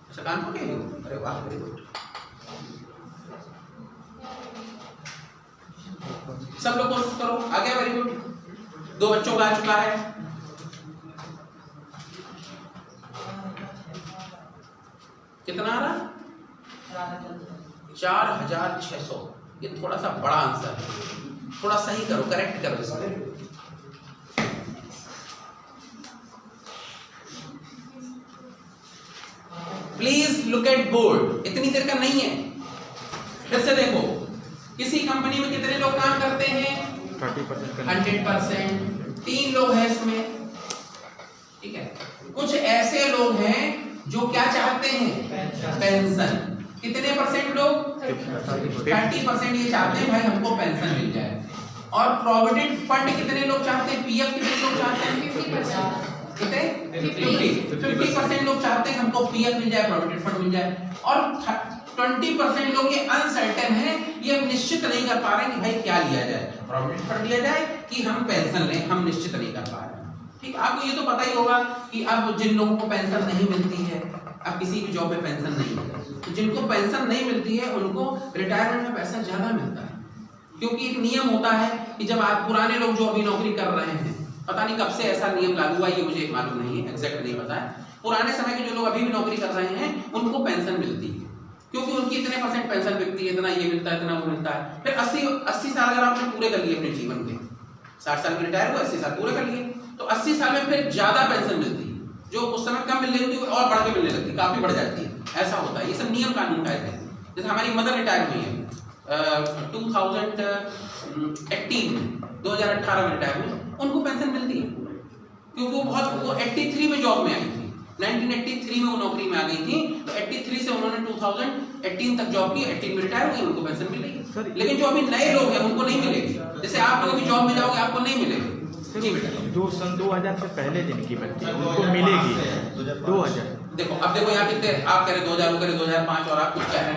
अच्छा, कानपुर के हो? अरे वाह, वेरी गुड। सब लोग कोशिश करो, आ गया, वेरी गुड। 2 बच्चों का आ चुका है। कितना आ रहा? 4600। ये थोड़ा सा बड़ा आंसर है, थोड़ा सही करो, करेक्ट करो इसको। प्लीज लुक एट बोर्ड, इतनी देर का नहीं है। फिर से देखो, किसी कंपनी में कितने लोग काम करते हैं? 100%। 3 लोग हैं इसमें, ठीक है। कुछ ऐसे लोग हैं जो क्या चाहते हैं? पेंशन। कितने परसेंट लोग? 30% ये चाहते हैं भाई हमको पेंशन मिल जाए। और प्रोविडेंट फंड कितने लोग चाहते हैं? पीएफ कितने लोग चाहते हैं? 50%। कितने? 50% लोग चाहते हैं हमको पीएफ मिल जाए, प्रोविडेंट फंड मिल जाए। और 20% लोग ये अनसर्टेन है, ये निश्चित नहीं कर पा रहे कि भाई क्या लिया जाए, प्रोविडेंट फंड लिया जाए कि हम पेंशन लें, हम निश्चित नहीं कर पा रहे। ठीक, आपको ये तो पता ही होगा कि अब जिन लोगों को पेंशन नहीं मिलती है, अब किसी भी जॉब में पेंशन नहीं है, तो जिनको पेंशन नहीं मिलती है उनको रिटायरमेंट में पैसा ज्यादा मिलता है। क्योंकि एक नियम होता है कि जब आप पुराने लोग जो अभी नौकरी कर रहे हैं, पता नहीं कब से ऐसा नियम लागू हुआ, ये मुझे मालूम नहीं है, एग्जैक्ट नहीं पता है। पुराने समय के जो लोग अभी भी नौकरी कर रहे हैं उनको पेंशन मिलती है, क्योंकि उनकी इतने % पेंशन मिलती है, इतना ये मिलता है, इतना वो मिलता है। फिर 80 साल अगर आपने पूरे कर लिए अपने जीवन के, 60 साल में रिटायर हुआ, 80 साल पूरे कर लिए, तो 80 साल में फिर ज्यादा पेंशन मिलती है। जो उस समय कम मिलने लगती है और बढ़ के मिलने लगती है, काफी बढ़ जाती है, ऐसा होता है। ये सब नियम कानून का है। जैसे हमारी मदर रिटायर हुई है 2018 में रिटायर हुई, उनको पेंशन मिलती है क्योंकि वो 83 में जॉब में आई थी, 1983 में वो नौकरी में आ गई थी, तो 83 से उन्होंने 2018 तक जॉब की, 18 में रिटायर हुई, उनको पेंशन मिलेगी। लेकिन जो अभी नए लोग हैं उनको नहीं मिलेगी। जैसे आप लोग अभी जॉब में जाओगे आपको नहीं मिलेगी। जी बेटा, सन 2000 से पहले जिनकी बच्ची उनको मिलेगी 2000। देखो अब देखो यहाँ कितने, आप कह रहे 2000, वो कह रहे 2005 और आप कुछ क्या है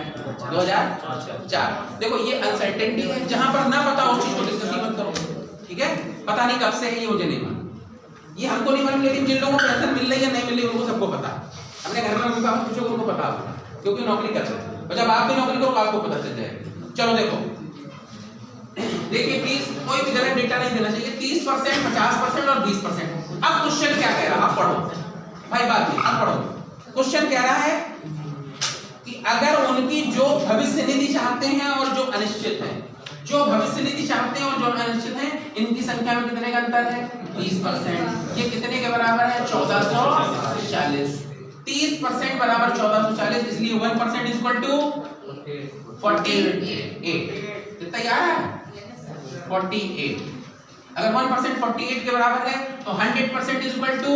2004। देखो ये अनसर्टेनिटी है, जहां पर ना पता उस चीज को डिस्कस मत करो, ठीक है। पता नहीं कब से है ये, मुझे नहीं मालूम, ये हमको नहीं मालूम, लेकिन जिन लोगों को पेंशन मिल रही है नहीं मिल रही उनको सबको पता है। अपने घर में मम्मी पापा पूछो उनको पता होगा क्योंकि नौकरी करते हैं, और जब आप भी नौकरी करो आपको पता चल जाएगा। चलो देखो, देखिए प्लीज कोई भी गलत डेटा नहीं देना चाहिए। 30%, 50% और 20%। अब क्वेश्चन क्या कह रहा है, आप पढ़ो भाई, बात नहीं, आप पढ़ो। क्वेश्चन कह रहा है कि अगर उनकी जो भविष्य निधि चाहते हैं और जो अनिश्चित है, जो भविष्य निधि चाहते हैं और जो अनिश्चित है, इनकी संख्या में कितने का अंतर है 20%। ये कितने के बराबर है 1440। 30% बराबर 1440, इसलिए 1% इक्वल टू 48। कितना यार है 48। अगर 1% 48 के बराबर है तो 100% इक्वल टू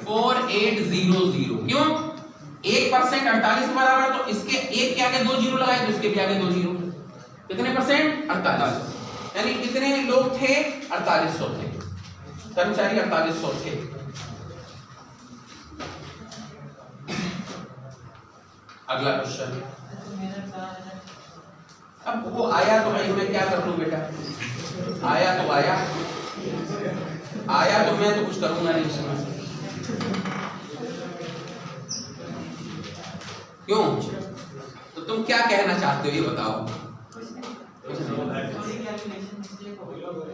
4800। क्यों 1% 48 के बराबर, तो इसके एक के आगे 2 जीरो लगाए तो इसके भी आगे 2 जीरो। कितने परसेंट 48, यानी कितने लोग थे 4800 थे, कर्मचारी 4800 थे। अगला क्वेश्चन, अब वो आया तो भाई मैं क्या कर लूं बेटा, आया तो आया तो मैं तो कुछ करूंगा नहीं इसमें। क्यों, तो तुम क्या कहना चाहते हो ये बताओ।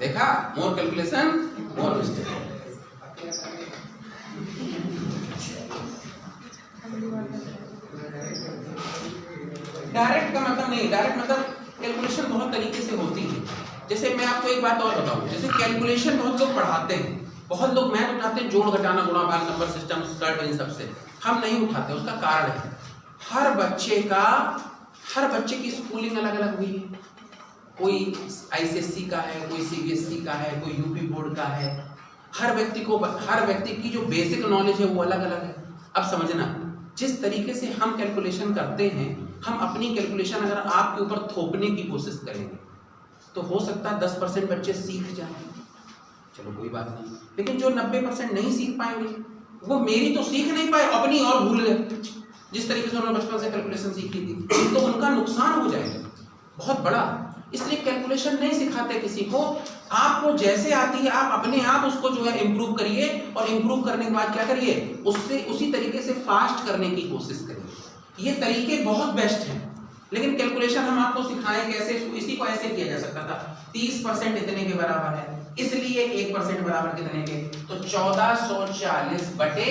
देखा, मोर कैलकुलेशन मोर मिस्टेक। डायरेक्ट का मतलब नहीं, डायरेक्ट मतलब कैलकुलेशन बहुत तरीके से होती है। जैसे मैं आपको एक बात और बताऊं, जैसे कैलकुलेशन बहुत लोग पढ़ाते हैं, बहुत लोग मैथ उठाते हैं, जोड़ घटाना गुणा भाग नंबर सिस्टम स्टार्ट इन सबसे, हम नहीं उठाते। उसका कारण है हर बच्चे की स्कूलिंग अलग अलग हुई है। कोई आईसीएससी का है, कोई सीबीएसई का है, कोई यूपी बोर्ड का है। हर व्यक्ति की जो बेसिक नॉलेज है वो अलग अलग है। अब समझना, जिस तरीके से हम कैलकुलेशन करते हैं, हम अपनी कैलकुलेशन अगर आपके ऊपर थोपने की कोशिश करेंगे तो हो सकता है 10% बच्चे सीख जाएं, चलो कोई बात नहीं, लेकिन जो 90% नहीं सीख पाएंगे वो मेरी तो सीख नहीं पाए, अपनी और भूल गए, जिस तरीके से उन्होंने बचपन से कैलकुलेशन सीखी थी, तो उनका नुकसान हो जाएगा बहुत बड़ा। इसलिए कैलकुलेशन नहीं सिखाते किसी को, आपको जैसे आती है आप अपने आप उसको जो है इम्प्रूव करिए, और इम्प्रूव करने के बाद क्या करिए, उससे उसी तरीके से फास्ट करने की कोशिश करिए। ये तरीके बहुत बेस्ट हैं, लेकिन कैलकुलेशन हम आपको सिखाएं कैसे, इसी को ऐसे किया जा सकता था। 30% इतने के बराबर है, इसलिए 1% बराबर कितने के, तो 1440 बटे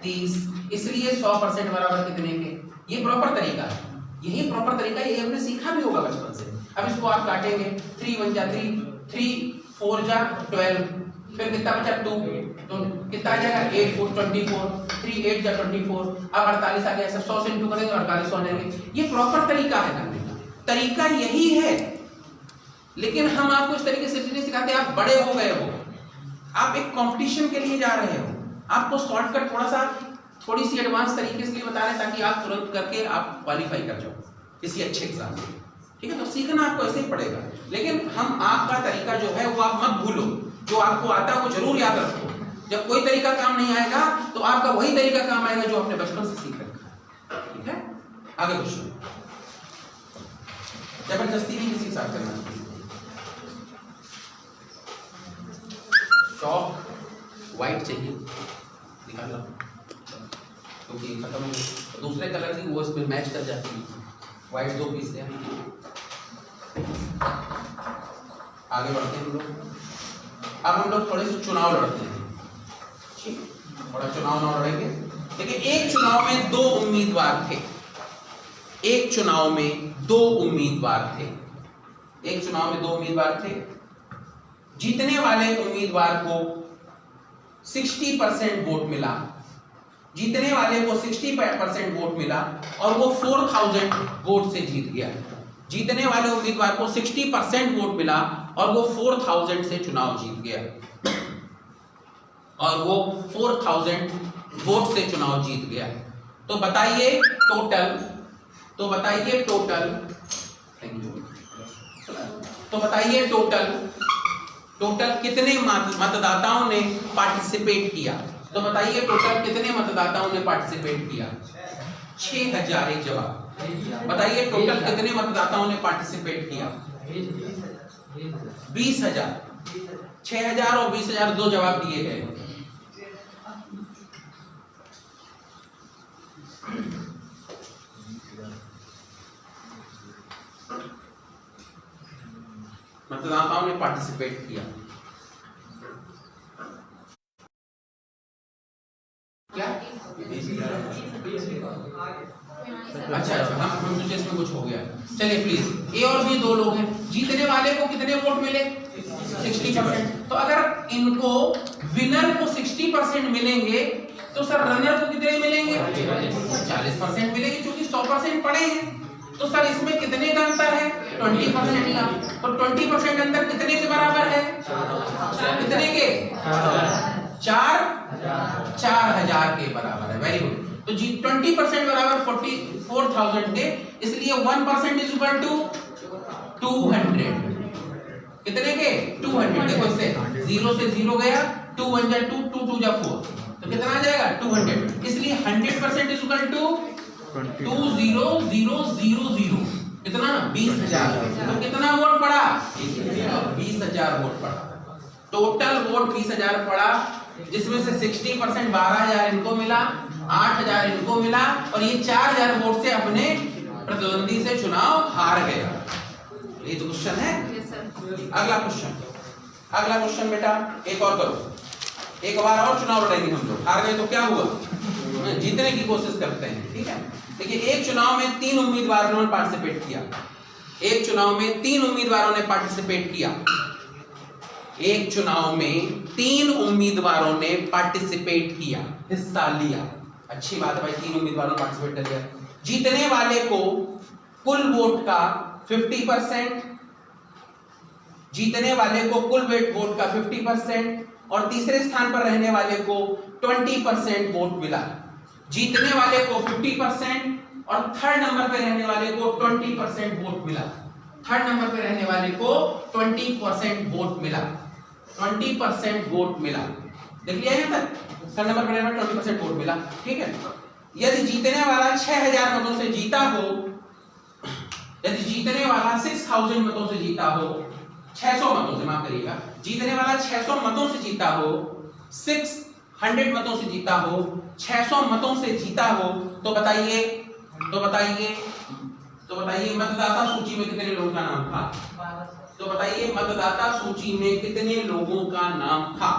30, इसलिए 100% बराबर कितने के। ये प्रॉपर तरीका है, यही प्रॉपर तरीका, ये हमने सीखा भी होगा बचपन से। अब इसको आप काटेंगे, 3 1 जा 3, 3 4 जा 12, फिर कितना बचा 2, तो कितना आ जाएगा 8 4 24, 3 8 जा 24। अब 48 आ गया, सब 100 से इंटू करेंगे 48 हो जाएंगे। ये प्रॉपर तरीका है करने का, तरीका यही है, लेकिन हम आपको इस तरीके से नहीं सिखाते। आप बड़े हो गए हो, आप एक कंपटीशन के लिए जा रहे हो, आपको शॉर्टकट थोड़ी सी एडवांस तरीके से बता रहे हैं ताकि आप तुरंत करके आप क्वालिफाई कर जाओ किसी अच्छे एग्जाम में, ठीक है। तो सीखना आपको ऐसे ही पड़ेगा, लेकिन हम आपका तरीका जो है वो आप मत भूलो, जो आपको आता है वो जरूर याद रखो। जब कोई तरीका काम नहीं आएगा तो आपका वही तरीका काम आएगा जो आपने बचपन से सीख रखा है, ठीक है। आगे क्वेश्चन, जबरदस्ती नहीं किसी के साथ करना चाहिए। चॉक व्हाइट चाहिए, निकाल लो, क्योंकि खत्म हो, तो दूसरे कलर की वो इसमें मैच कर जाती है। व्हाइट 2 पीस है। आगे बढ़ते हैं हम लोग। अब हम लोग थोड़े से चुनाव लड़ते हैं, ठीक, थोड़ा चुनाव लड़ेंगे। देखिए, एक चुनाव में 2 उम्मीदवार थे, एक चुनाव में 2 उम्मीदवार थे, जीतने वाले उम्मीदवार को 60% वोट मिला, जीतने वाले को 60% वोट मिला और वो 4000 वोट से जीत गया। जीतने वाले उम्मीदवार को 60% वोट मिला और वो 4000 से चुनाव जीत गया, और वो 4000 वोट से चुनाव जीत गया। तो बताइए टोटल, टोटल कितने मतदाताओं ने पार्टिसिपेट किया? तो बताइए टोटल कितने मतदाताओं ने पार्टिसिपेट किया? 6000 एक जवाब। बताइए टोटल कितने मतदाताओं ने पार्टिसिपेट किया? 20000। 6000 और 20000 दो जवाब दिए गए। मतदाताओं ने पार्टिसिपेट किया। क्या? अच्छा, हम सोचे इसमें कुछ हो गया। चलिए प्लीज, ए और बी दो लोग हैं, जीतने वाले को कितने वोट मिले? 60%। तो अगर इनको विनर को 60% मिलेंगे तो सर रनर को कितने मिलेंगे? 40% मिलेंगे, क्योंकि 100% पड़े हैं। तो सर इसमें कितने का अंतर है? 20% का। तो 20% अंतर कितने के बराबर है? कितने के? 4000 के बराबर है। Very good. तो जी 20% बराबर 4000 के, इसलिए 1% इज इक्वल टू 200। कितने के? 200। देखो इससे 0 से 0 गया, 2 1 जा 2, 2 2 जा 4, तो कितना आ जाएगा? 200। इसलिए 100% इज इक्वल टू 20000। कितना? 20000। तो कितना वोट पड़ा? 20000 वोट पड़ा। टोटल वोट 20000 पड़ा, जिसमें से 60% 12000 इनको मिला, 8000 इनको मिला, और ये 4000 वोट से अपने प्रतिद्वंदी से चुनाव हार गया। ये तो क्वेश्चन है। अगला क्वेश्चन बेटा, एक और करो। एक बार और चुनाव लड़ेंगे हम लोग। हार गए तो क्या हुआ? जीतने की कोशिश करते हैं, ठीक है। देखिए, एक चुनाव में 3 उम्मीदवारों ने पार्टिसिपेट किया। एक चुनाव में 3 उम्मीदवारों ने पार्टिसिपेट किया। एक चुनाव में 3 उम्मीदवारों ने पार्टिसिपेट किया, हिस्सा लिया। अच्छी बात है भाई, 3 उम्मीदवारों ने पार्टिसिपेट कर लिया। जीतने वाले को कुल वोट का 50%, जीतने वाले को कुल वोट का 50%, और तीसरे स्थान पर रहने वाले को 20% वोट मिला। जीतने वाले को 50% और थर्ड नंबर पे रहने वाले को 20% वोट मिला। थर्ड नंबर पे रहने वाले को 20% वोट मिला। 20% वोट मिला। देख लिया यहाँ तक? थर्ड नंबर पे रहने वाले 20% वोट मिला, ठीक है। यदि जीतने वाला 6000 मतों से जीता हो, यदि जीतने वाला 6000 मतों से जीता हो, 600 मतों से, माफ करिएगा, जीतने वाला 600 मतों से जीता हो, 600 मतों से जीता हो, 600 मतों से जीता हो, तो बताइए मतदाता सूची में कितने लोगों का नाम था? तो बताइए मतदाता सूची में कितने लोगों का नाम था?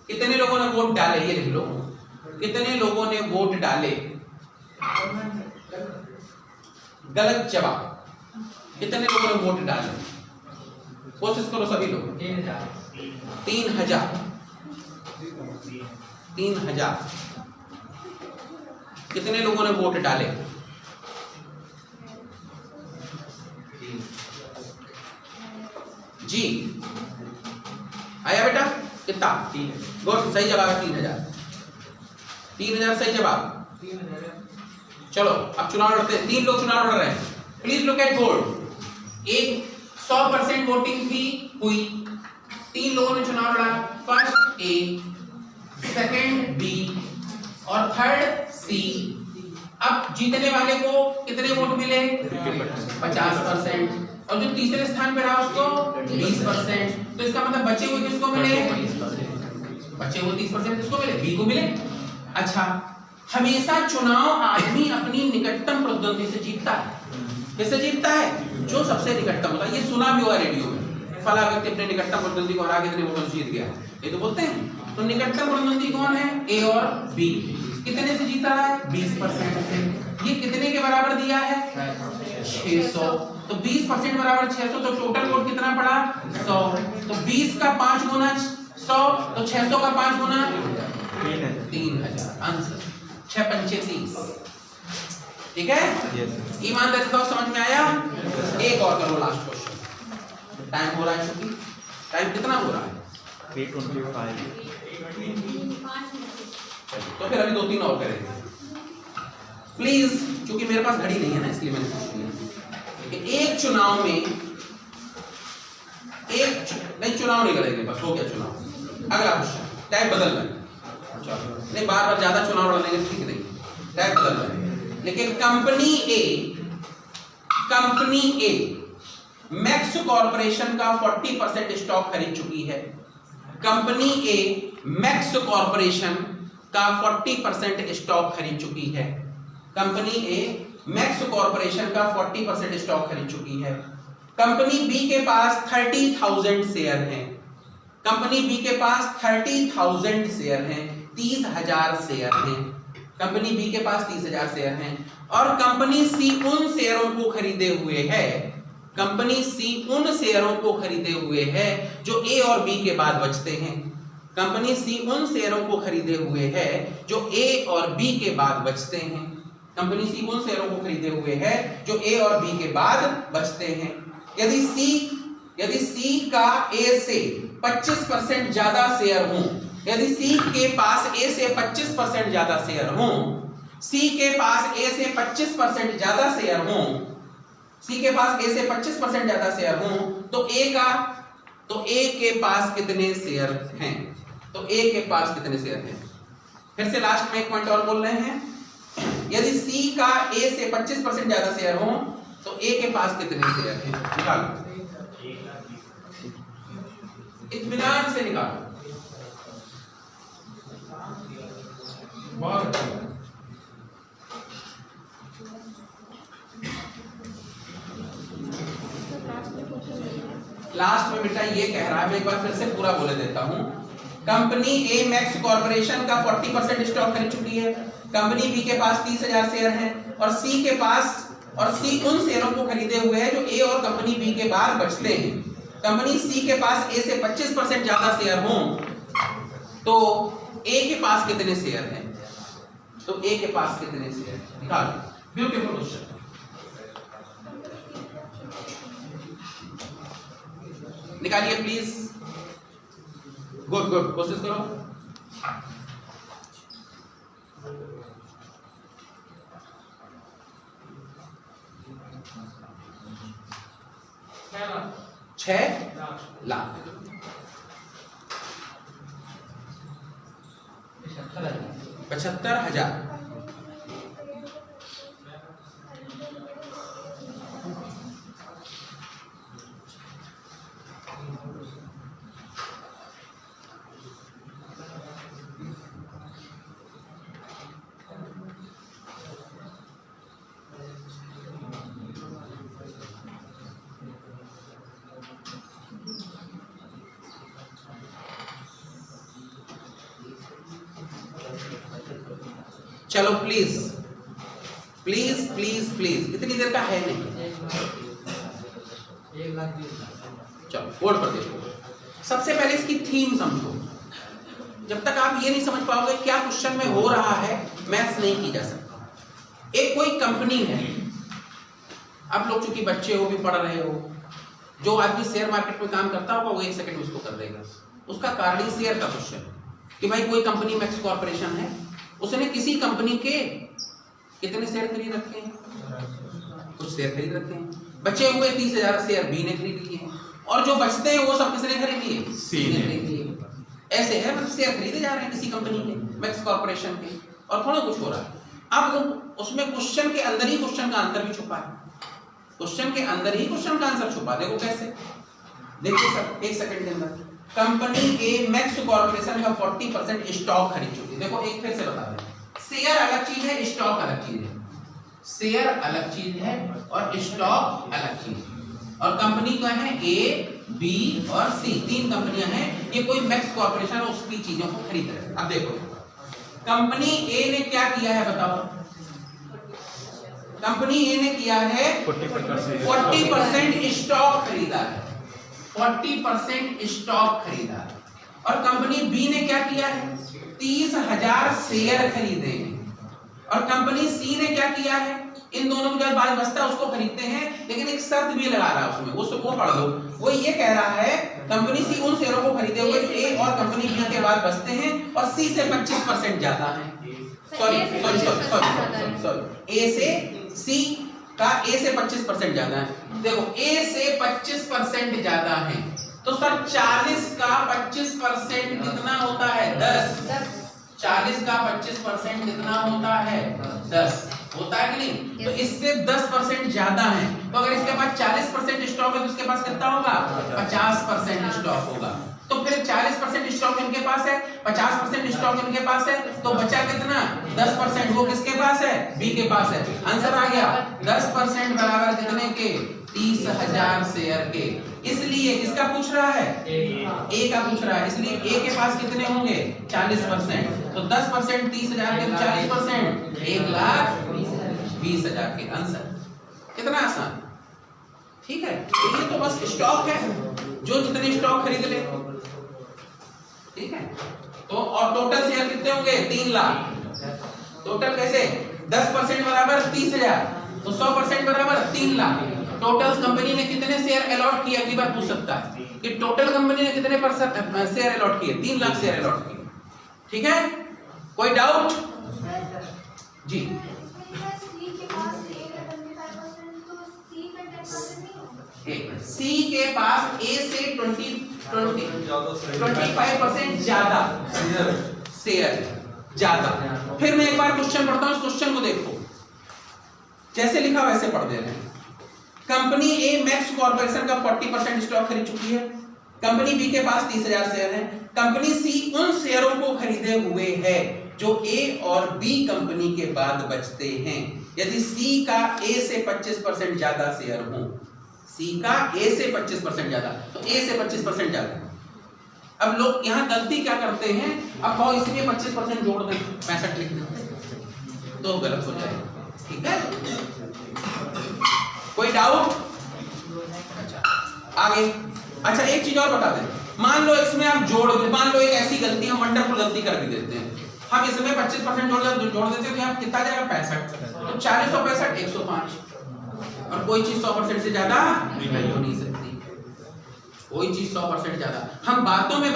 कितने लोगों ने वोट डाले? ये लिख लो, कितने लोगों ने वोट डाले? गलत जवाब। कितने लोगों ने वोट डाले? कोशिश करो सभी लोग। 3000। कितने लोगों ने वोट डाले? जी आया बेटा? कितना? गुड, सही जवाब है 3000। 3000 सही जवाब। चलो अब चुनाव लड़ते हैं। 3 लोग चुनाव लड़ रहे हैं। Please look at board. एक 100% वोटिंग भी हुई। 3 लोगों ने चुनाव लड़ा, फर्स्ट ए, सेकंड बी और थर्ड सी। अब जीतने वाले को कितने वोट मिले? 50%, और जो तीसरे स्थान पे रहा उसको 20%। तो इसका मतलब बचे हुए किसको मिले? बचे हुए 30% किसको मिले? बी को मिले। अच्छा, हमेशा चुनाव आदमी अपनी निकटतम प्रतिद्वंदी से जीतता है। किससे जीतता है? जो सबसे निकटतम होता है। ये सुना भी हुआ रेडियो में, फला व्यक्ति अपने निकटतम प्रतिद्वंदी को हरा के इतने वोटों से जीत गया, ये तो बोलते हैं। तो निकटतम प्रतिद्वंदी कौन है? ए और बी। कितने से जीता है? 20% से। ये कितने के बराबर दिया है? 600। तो 20% बराबर 600, तो टोटल वोट कितना पड़ा? 100। तो 20 का 5 गुना 100 तो 600 का 5 गुना 3000। आंसर 6 पंचे 30। ठीक है, यस ईमानदारी से समझ में आया। एक और करो लास्ट क्वेश्चन। टाइम हो रहा है, चूंकि टाइम कितना हो रहा है 325। तो फिर अभी 2-3 और करेंगे प्लीज, क्योंकि मेरे पास घड़ी नहीं है ना, इसलिए मैंने पूछ लिया। एक चुनाव में चुनाव नहीं करेंगे, बस हो गया चुनाव। अगला क्वेश्चन, टाइप बदल रहे नहीं, बार बार ज्यादा चुनाव लड़ेंगे ठीक नहीं, टाइप बदल रहे। लेकिन कंपनी ए मैक्स कॉर्पोरेशन का 40% स्टॉक खरीद चुकी है। कंपनी ए मैक्स कॉर्पोरेशन का 40% स्टॉक खरीद चुकी है। कंपनी ए मैक्स कॉर्पोरेशन का 40% स्टॉक खरीद चुकी है। कंपनी बी के पास 30,000 शेयर हैं। कंपनी बी के पास 30,000 शेयर हैं, 30,000 शेयर हैं। कंपनी बी के पास 30,000 शेयर हैं और कंपनी सी उन शेयरों को खरीदे हुए है। कंपनी सी उन शेयरों को खरीदे हुए है जो ए और बी के बाद बचते हैं। कंपनी सी उन शेयरों को खरीदे हुए है जो ए और बी के बाद बचते हैं। कंपनी सी उन शेयरों को खरीदे हुए है जो ए और बी के बाद बचते हैं। यदि सी का ए से 25% ज्यादा शेयर हो, यदि सी के पास ए से 25% ज्यादा शेयर हो, सी के पास ए से 25% ज्यादा शेयर हो, सी के पास ए से 25% ज्यादा शेयर हो, तो ए के पास कितने शेयर हैं? तो ए के पास कितने शेयर हैं? फिर से लास्ट में एक पॉइंट और बोल रहे हैं। यदि सी का ए से 25% ज्यादा शेयर हो तो ए के पास कितने शेयर हैं? निकालो, इत्मीनान से निकालो। बहुत अच्छा। लास्ट में बेटा ये कह रहा है, मैं एक बार फिर से पूरा बोले देता हूं। कंपनी ए मैक्स कॉर्पोरेशन का 40% स्टॉक खरीद चुकी है। कंपनी बी के पास 30,000 शेयर हैं और सी उन शेयरों को खरीदे हुए है जो ए और कंपनी बी के बाद बचते हैं। कंपनी सी के पास ए से 25% ज्यादा शेयर हो तो ए के पास कितने शेयर हैं? तो ए के पास कितने शेयर? निकालो। Beautiful question. निकालिए प्लीज। गुड कोशिश करो। छह लाख 75,000। चलो प्लीज प्लीज प्लीज प्लीज, इतनी देर का है नहीं। चलो बोर्ड पर देखो। सबसे पहले इसकी थीम समझो। जब तक आप ये नहीं समझ पाओगे क्या क्वेश्चन में हो रहा है, मैथ्स नहीं की जा सकता। एक कोई कंपनी है, आप लोग चूंकि बच्चे हो भी पढ़ रहे हो, जो आदमी शेयर मार्केट में काम करता होगा वो 1 सेकंड उसको कर देगा। उसका कारण ही शेयर का क्वेश्चन कि भाई कोई कंपनी मैक्स कॉर्पोरेशन है, उसने किसी कंपनी के कितने शेयर खरीद रखे हैं? कुछ शेयर खरीद रखे हैं। बचे हुए 30,000 शेयर बी ने खरीद लिए हैं और जो बचते हैं वो सब किसने खरीद लिए? सी ने खरीद लिए। ऐसे है, मतलब शेयर खरीदे जा रहे हैं किसी कंपनी के, मैक्स कॉर्पोरेशन के, और थोड़ा कुछ हो रहा है। अब उसमें क्वेश्चन के अंदर ही क्वेश्चन का आंसर भी छुपा है। क्वेश्चन के अंदर ही क्वेश्चन का आंसर छुपा। देखो कैसे, देखिए सर 1 सेकंड के अंदर कंपनी ए मैक्स कॉर्पोरेशन का 40% स्टॉक खरीद चुकी है। देखो एक फिर से बता दें, शेयर अलग चीज है, स्टॉक अलग चीज है। शेयर अलग चीज है और स्टॉक अलग चीज है। और कंपनी का है ए, बी और सी, 3 कंपनियां हैं। ये कोई मैक्स कॉर्पोरेशन उसकी चीजों को खरीद रहे हैं। अब देखो कंपनी ए ने क्या किया है बताओ। कंपनी ए ने किया है 40% स्टॉक खरीदा है। 40% स्टॉक खरीदा है और कंपनी बी ने क्या किया है, 30,000 शेयर खरीदे हैं। और कंपनी सी ने क्या किया है, इन दोनों को जब बाद बचता है उसको खरीदते हैं, लेकिन एक शर्त भी लगा रहा है उसमें, वो पढ़ लो। वो ये कह रहा है कंपनी सी उन शेयरों को खरीदे हुए ए और कंपनी बी के बाद बचते हैं और सी से 25% ज्यादा है। सॉरी ए से सी का ए से 25% ज्यादा है। देखो ए से 25% ज्यादा है तो सर 40 का 25% कितना होता है, 10। 40 का 25% कितना होता है, 10 होता है कि नहीं। तो इससे 10% ज्यादा है, तो अगर इसके पास 40% स्टॉक है तो इसके पास कितना होगा, 50% स्टॉक होगा। तो फिर 40% स्टॉक इनके पास है, 50% स्टॉक इनके पास है, तो बचा कितना, 10%। वो किसके पास है, बी के पास है। आंसर आ गया 10% बराबर कितने के, 30,000 शेयर के। इसलिए किसका पूछ रहा है, ए का पूछ रहा है, इसलिए ए के पास कितने होंगे, 40%। तो 10% 30,000 के 40% 1,20,000 के। आंसर कितना आसान, ठीक है। ये तो बस स्टॉक है, जो जितने स्टॉक खरीद ले, ठीक है। तो और टोटल शेयर कितने होंगे, 3 लाख। टोटल कैसे, 10% बराबर 30,000, तो 100% बराबर 3 लाख। टोटल कंपनी ने कितने शेयर अलॉट किए, अगली बार पूछ सकता है कि टोटल कंपनी ने कितने % शेयर अलॉट किए, 3 लाख शेयर अलॉट किए, ठीक है। कोई डाउट जी, सी के पास ए से 25% ज्यादा शेयर ज्यादा। फिर मैं एक बार क्वेश्चन पढ़ता हूं, इस क्वेश्चन को देखो, जैसे लिखा वैसे पढ़ दे रहे हैं। कंपनी ए मैक्स कॉर्पोरेशन का 40% स्टॉक खरीद चुकी है। कंपनी बी के पास 30,000 शेयर हैं। कंपनी सी उन शेयरों को खरीदे हुए है जो ए और बी कंपनी के बाद बचते हैं। यदि सी का ए से 25% ज्यादा शेयर हो, सी का ए से 25% ज्यादा, तो ए से 25% ज्यादा। अब लोग यहां गलती क्या करते हैं, अब बहुत इसलिए 25% जोड़ दें, 65 लिख दें, तो गलत हो जाएगा, ठीक है। कोई डाउट, अच्छा आगे। अच्छा एक चीज और बता दें, मान लो इसमें आप मान लो एक ऐसी गलती, हम वंडरफुल गलती कर भी देते हैं, हम इसमें 25% जोड़ देते हैं, तो यहाँ कितना जाएगा, 65। तो 40 और 65 105। और कोई चीज 100% से ज्यादा हो नहीं सकती, कोई चीज 100% ज्यादा। हम बातों में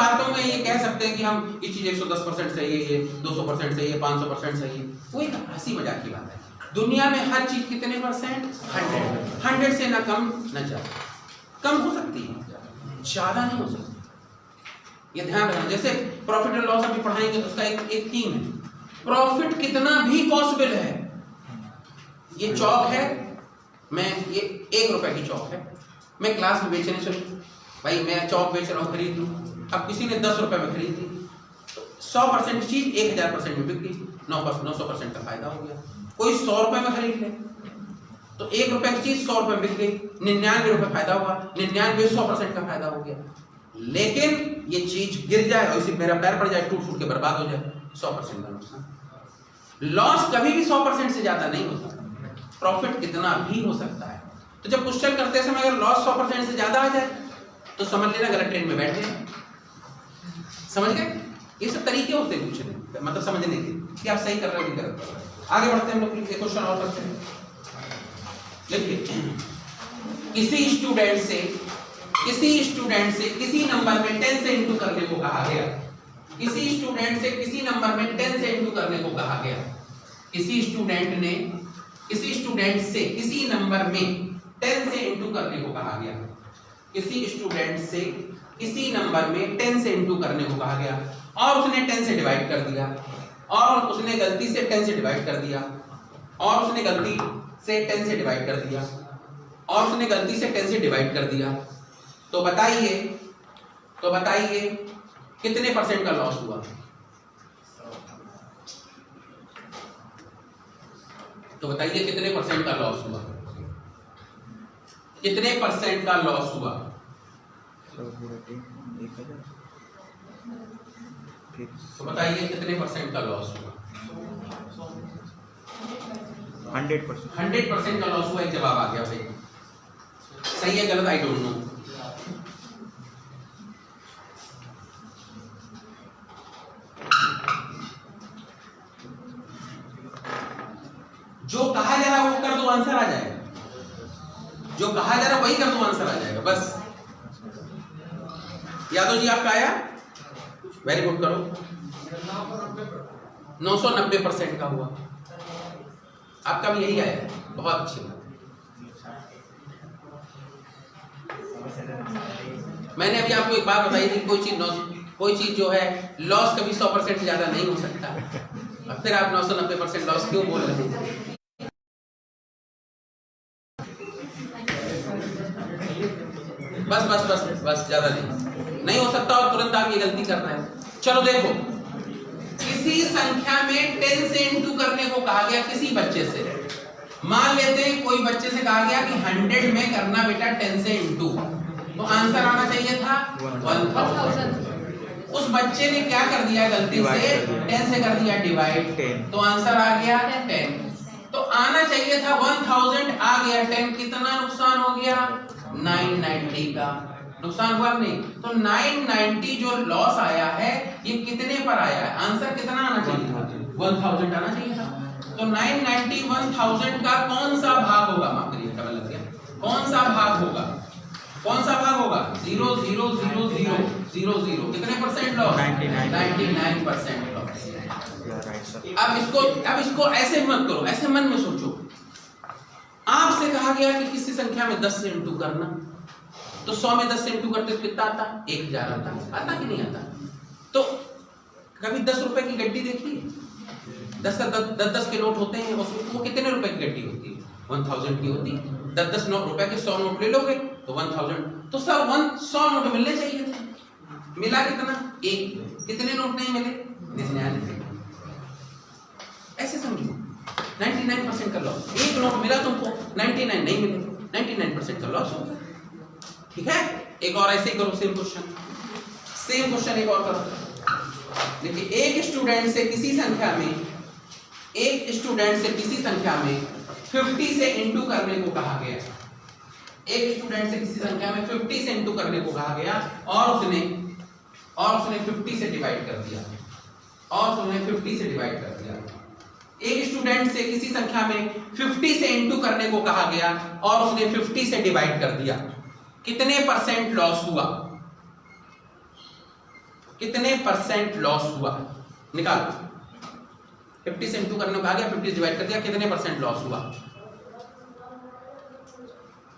ये कह सकते हैं कि हम ये चीज 110% सही है, 200% सही है, 500% सही है, कोई हंसी मजाक की बात है। दुनिया में हर चीज कितने %, 100 से ना कम ना ज्यादा। कम हो सकती है, ज्यादा नहीं हो सकती, ये ध्यान रखना। जैसे प्रॉफिट एंड लॉस अभी पढ़ाएंगे तो उसका एक थीम है, प्रॉफिट कितना भी पॉसिबल है। ये चौक है, मैं ये 1 रुपए की चौक है, मैं क्लास में बेचने चलूं, भाई मैं चौक बेच रहा हूँ, खरीद लूं। अब किसी ने 10 रुपए में खरीद ली, तो 100% चीज 1000% में बिक गई, 900% का फायदा हो गया। कोई 100 रुपए में खरीद ले तो 1 रुपए की चीज 100 रुपए में बिक गई, 99 रुपए फायदा हुआ, 99 100% का फायदा हो गया। लेकिन ये चीज गिर जाए और इसी मेरा पैर पड़ जाए, टूट के बर्बाद हो जाए, 100% का नुकसान। लॉस कभी भी 100% से ज्यादा नहीं होता, प्रॉफिट कितना भी हो सकता है। तो जब क्वेश्चन करते समय अगर लॉस 100% से ज्यादा आ जाए तो समझ लेना गलत ट्रेन में बैठ गए। समझ गए, ये सब तरीके होते हैं पूछने, मतलब समझने के कि आप सही कर रहे हो कि गलत कर रहे हो। आगे बढ़ते हैं हम लोग, क्वेश्चन और करते हैं। देखिए, किसी स्टूडेंट से किसी नंबर में 10 से इंटू करने को कहा गया। किसी स्टूडेंट से किसी नंबर में 10 से इंटू करने को कहा गया। किसी स्टूडेंट से किसी नंबर में 10 से इंटू करने को कहा गया। किसी स्टूडेंट से किसी नंबर में 10 से इंटू करने को कहा गया और उसने 10 से डिवाइड कर दिया, और उसने गलती से 10 से डिवाइड कर दिया, और उसने गलती से 10 से डिवाइड कर दिया, और उसने गलती से 10 से डिवाइड कर दिया। तो बताइए कितने % का लॉस हुआ? तो बताइए कितने % का लॉस हुआ? कितने % का लॉस हुआ? तो बताइए कितने % का लॉस हुआ? 100% का लॉस हुआ। एक जवाब आ गया भाई, सही है गलत आई डोंट नो। आंसर आ जाएगा, जो कहा जा रहा है वही कर दो, आंसर आ जाएगा बस। यादव जी आपका आया, वेरी गुड, करो। 990% का हुआ, आपका भी यही आया, बहुत अच्छी बात। मैंने अभी आपको एक बात बताई थी, कोई चीज जो है लॉस कभी 100% ज्यादा नहीं हो सकता। अब फिर आप 990% लॉस क्यों बोल रहे हैं? बस बस बस बस, ज्यादा नहीं हो सकता और तुरंत आप ये गलती कर रहे हैं। चलो देखो, किसी संख्या में 10 से इंटू करने को कहा गया किसी बच्चे से। मान लेते हैं कोई बच्चे से कहा गया कि 100 में करना बेटा 10 से इंटू, तो आंसर आना चाहिए था 1000। उस बच्चे ने क्या कर दिया गलती से, 10 से कर दिया डिवाइड, तो आंसर आ गया 10। तो आना चाहिए था 1000, आ गया 10। कितना नुकसान हो गया? 990 का नुकसान हुआ नहीं। तो 990 जो लॉस आया है ये कितने पर आया है? आंसर कितना आना चाहिए था? 1000 आना चाहिए था। तो 990 1000 का कौन सा भाग होगा? माफ करिए, डबल लग गया। कौन सा भाग होगा? कौन सा भाग होगा? 0 0 0 0 0 0। कितने परसेंट लॉस? 99% लॉस। अब इसको ऐसे मत करो, ऐसे मन में सोचो। आपसे कहा गया कि किसी संख्या में 10 से इंटू करना, तो 100 में 10 से इंटू करते तो कितना आता? 1000 आता कि नहीं आता? तो कभी 10 रुपए की गड्डी देखी? 10 के नोट होते हैं, वो कितने रुपए की गड्डी होती है? 1000 की होती है। 10 रुपए के 100 नोट ले लोगे तो 1000। तो सर 100 नोट मिलने चाहिए थे, मिला कितना? 1। कितने नोट नहीं मिले? ऐसे समझो, 99% का लॉस। 1 नोट मिला तुमको, 99 नहीं मिले, 99% का लॉस हो गया। ठीक है, एक और ऐसे ही करो, सेम क्वेश्चन एक और करो। देखिए, एक स्टूडेंट से किसी संख्या में 50 से इंटू करने को कहा गया। एक स्टूडेंट से किसी संख्या में 50 से इंटू करने को कहा गया और उसने 50 से डिवाइड कर दिया। एक स्टूडेंट से किसी संख्या में 50 से इंटू करने को कहा गया और उसने 50 से डिवाइड कर दिया। कितने परसेंट लॉस हुआ? निकालो। 50 से इंटू करने को कहा गया, 50 से डिवाइड कर दिया, कितने परसेंट लॉस हुआ?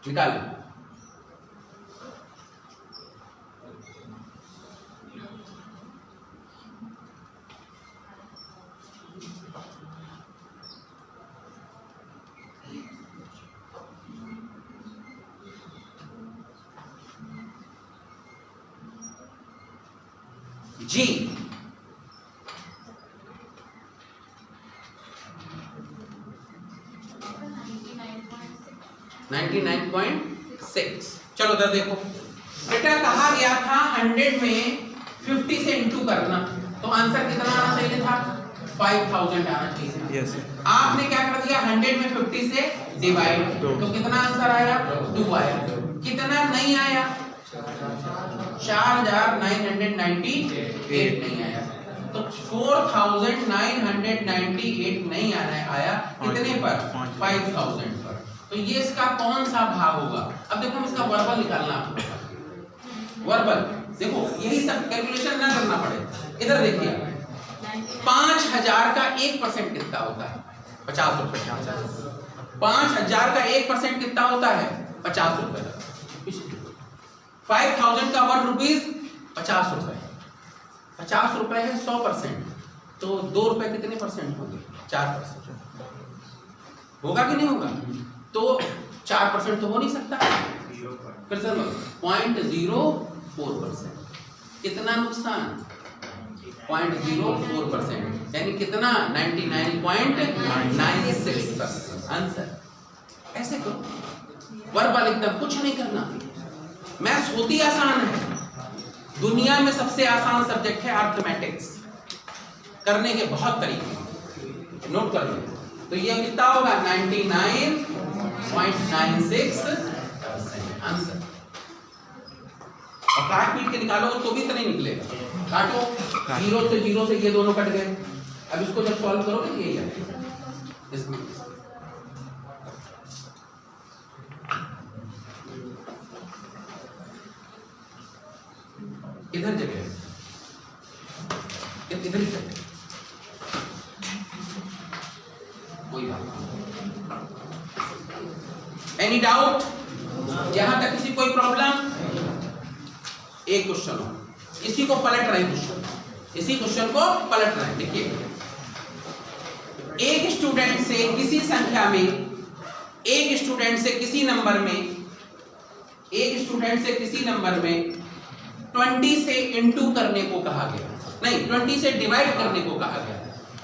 निकालो। जी 99.6। चलो इधर देखो बेटा, कहा गया था 100 में 50 से इंटू करना, तो आंसर कितना आना चाहिए था? 5000 आना चाहिए था। यस। आपने क्या कर दिया? 100 में 50 से डिवाइड, तो कितना आंसर आया? 2 आया। कितना नहीं आया? 4998 नहीं आया। तो 4998 नहीं आया। कितने पर? 5000 पर। तो ये इसका कौन सा भाग होगा? अब देखो, हम इसका वर्बल निकालना आपको। वर्बल देखो, यही सब कैलकुलेशन ना करना पड़े। इधर देखिए, 5000 का 1% कितना होता है? 50 रुपए। 5000 का 1% कितना होता है? 50 रुपए। 5000 का 1 रुपीज 50 रुपए। 50 रुपए है 100%, तो 2 रुपए कितने परसेंट होंगे? 4%। होगा कि नहीं होगा? तो 4% तो हो नहीं सकता। फिर सर 0.04%। कितना नुकसान? 0.04%, यानी कितना? 99.96% आंसर। ऐसे करो, वर्बल एकदम कुछ नहीं करना। मैथ्स होती आसान है, दुनिया में सबसे आसान सब्जेक्ट है अर्थमेटिक्स। करने के बहुत तरीके, नोट कर लो। तो ये कितना होगा? 99.96% आंसर। और काट पीट के निकालो तो भी तो नहीं निकलेगा। काटो, 0 से 0 से ये दोनों कट गए। अब इसको जब सॉल्व करोगे तो यही आएगा। इधर जगह है, इधर ही जगह, कोई बात नहीं। Any doubt? यहां तक किसी कोई प्रॉब्लम? एक क्वेश्चन हो, इसी को पलट रहे क्वेश्चन, इसी क्वेश्चन को पलट रहे। देखिए, एक स्टूडेंट से किसी संख्या में, एक स्टूडेंट से किसी नंबर में, एक स्टूडेंट से किसी नंबर में 20 से इंटू करने को कहा गया, नहीं 20 से डिवाइड करने को कहा गया।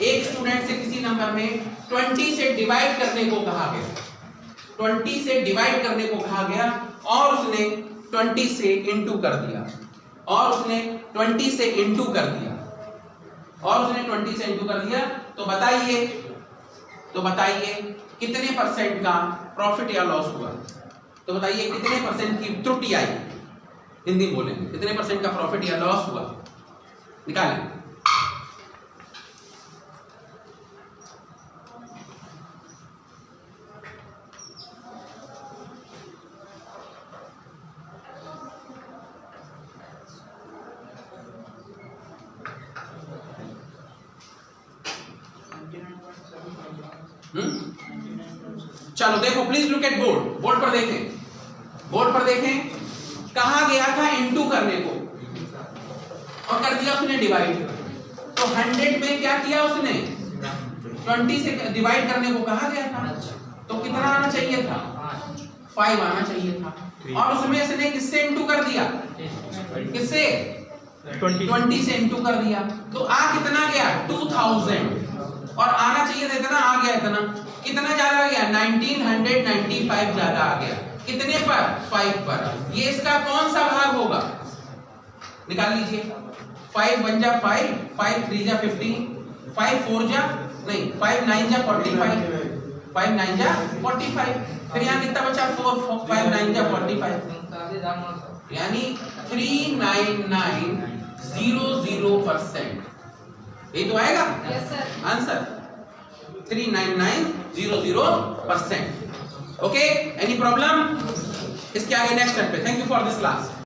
एक स्टूडेंट से किसी नंबर में 20 से डिवाइड करने को कहा गया, 20 से डिवाइड करने को कहा गया, और उसने 20 से इंटू कर दिया, और उसने 20 से इंटू कर दिया, और उसने 20 से इंटू कर दिया। तो बताइए कितने परसेंट का प्रॉफिट या लॉस हुआ? तो बताइए कितने परसेंट की त्रुटि आई? हिंदी बोलेंगे, कितने परसेंट का प्रॉफिट या लॉस हुआ? निकालें। चलो देखो, please look at board, board पर देखें, बोर्ड पर देखें। कहा गया था इनटू करने को और कर दिया उसने डिवाइड। तो 100 में क्या किया उसने? 20 से डिवाइड करने को कहा गया था, तो कितना आना चाहिए था? 5 आना चाहिए था, और उसमें इसने किससे इनटू कर दिया? किससे? 20 से इनटू कर दिया। तो आ कितना गया? 2000, और आना चाहिए था इतना, आ गया इतना। कितना ज्यादा आ गया? 1995 ज्यादा आ गया। कितने पर? 5 पर। ये इसका कौन सा भाग होगा? निकाल लीजिए। 5 1 जा 5, 5 3 जा 15, 5 4 जा नहीं 5 9 जा 45, 5 9 जा 45। फिर यहाँ कितना बचा? 4 5 9 जा 45, यानी 39900%। ये तो आएगा आंसर, 39900%। Okay, any problem? इसके आगे नेक्स्ट स्टेप पे। Thank you for this class.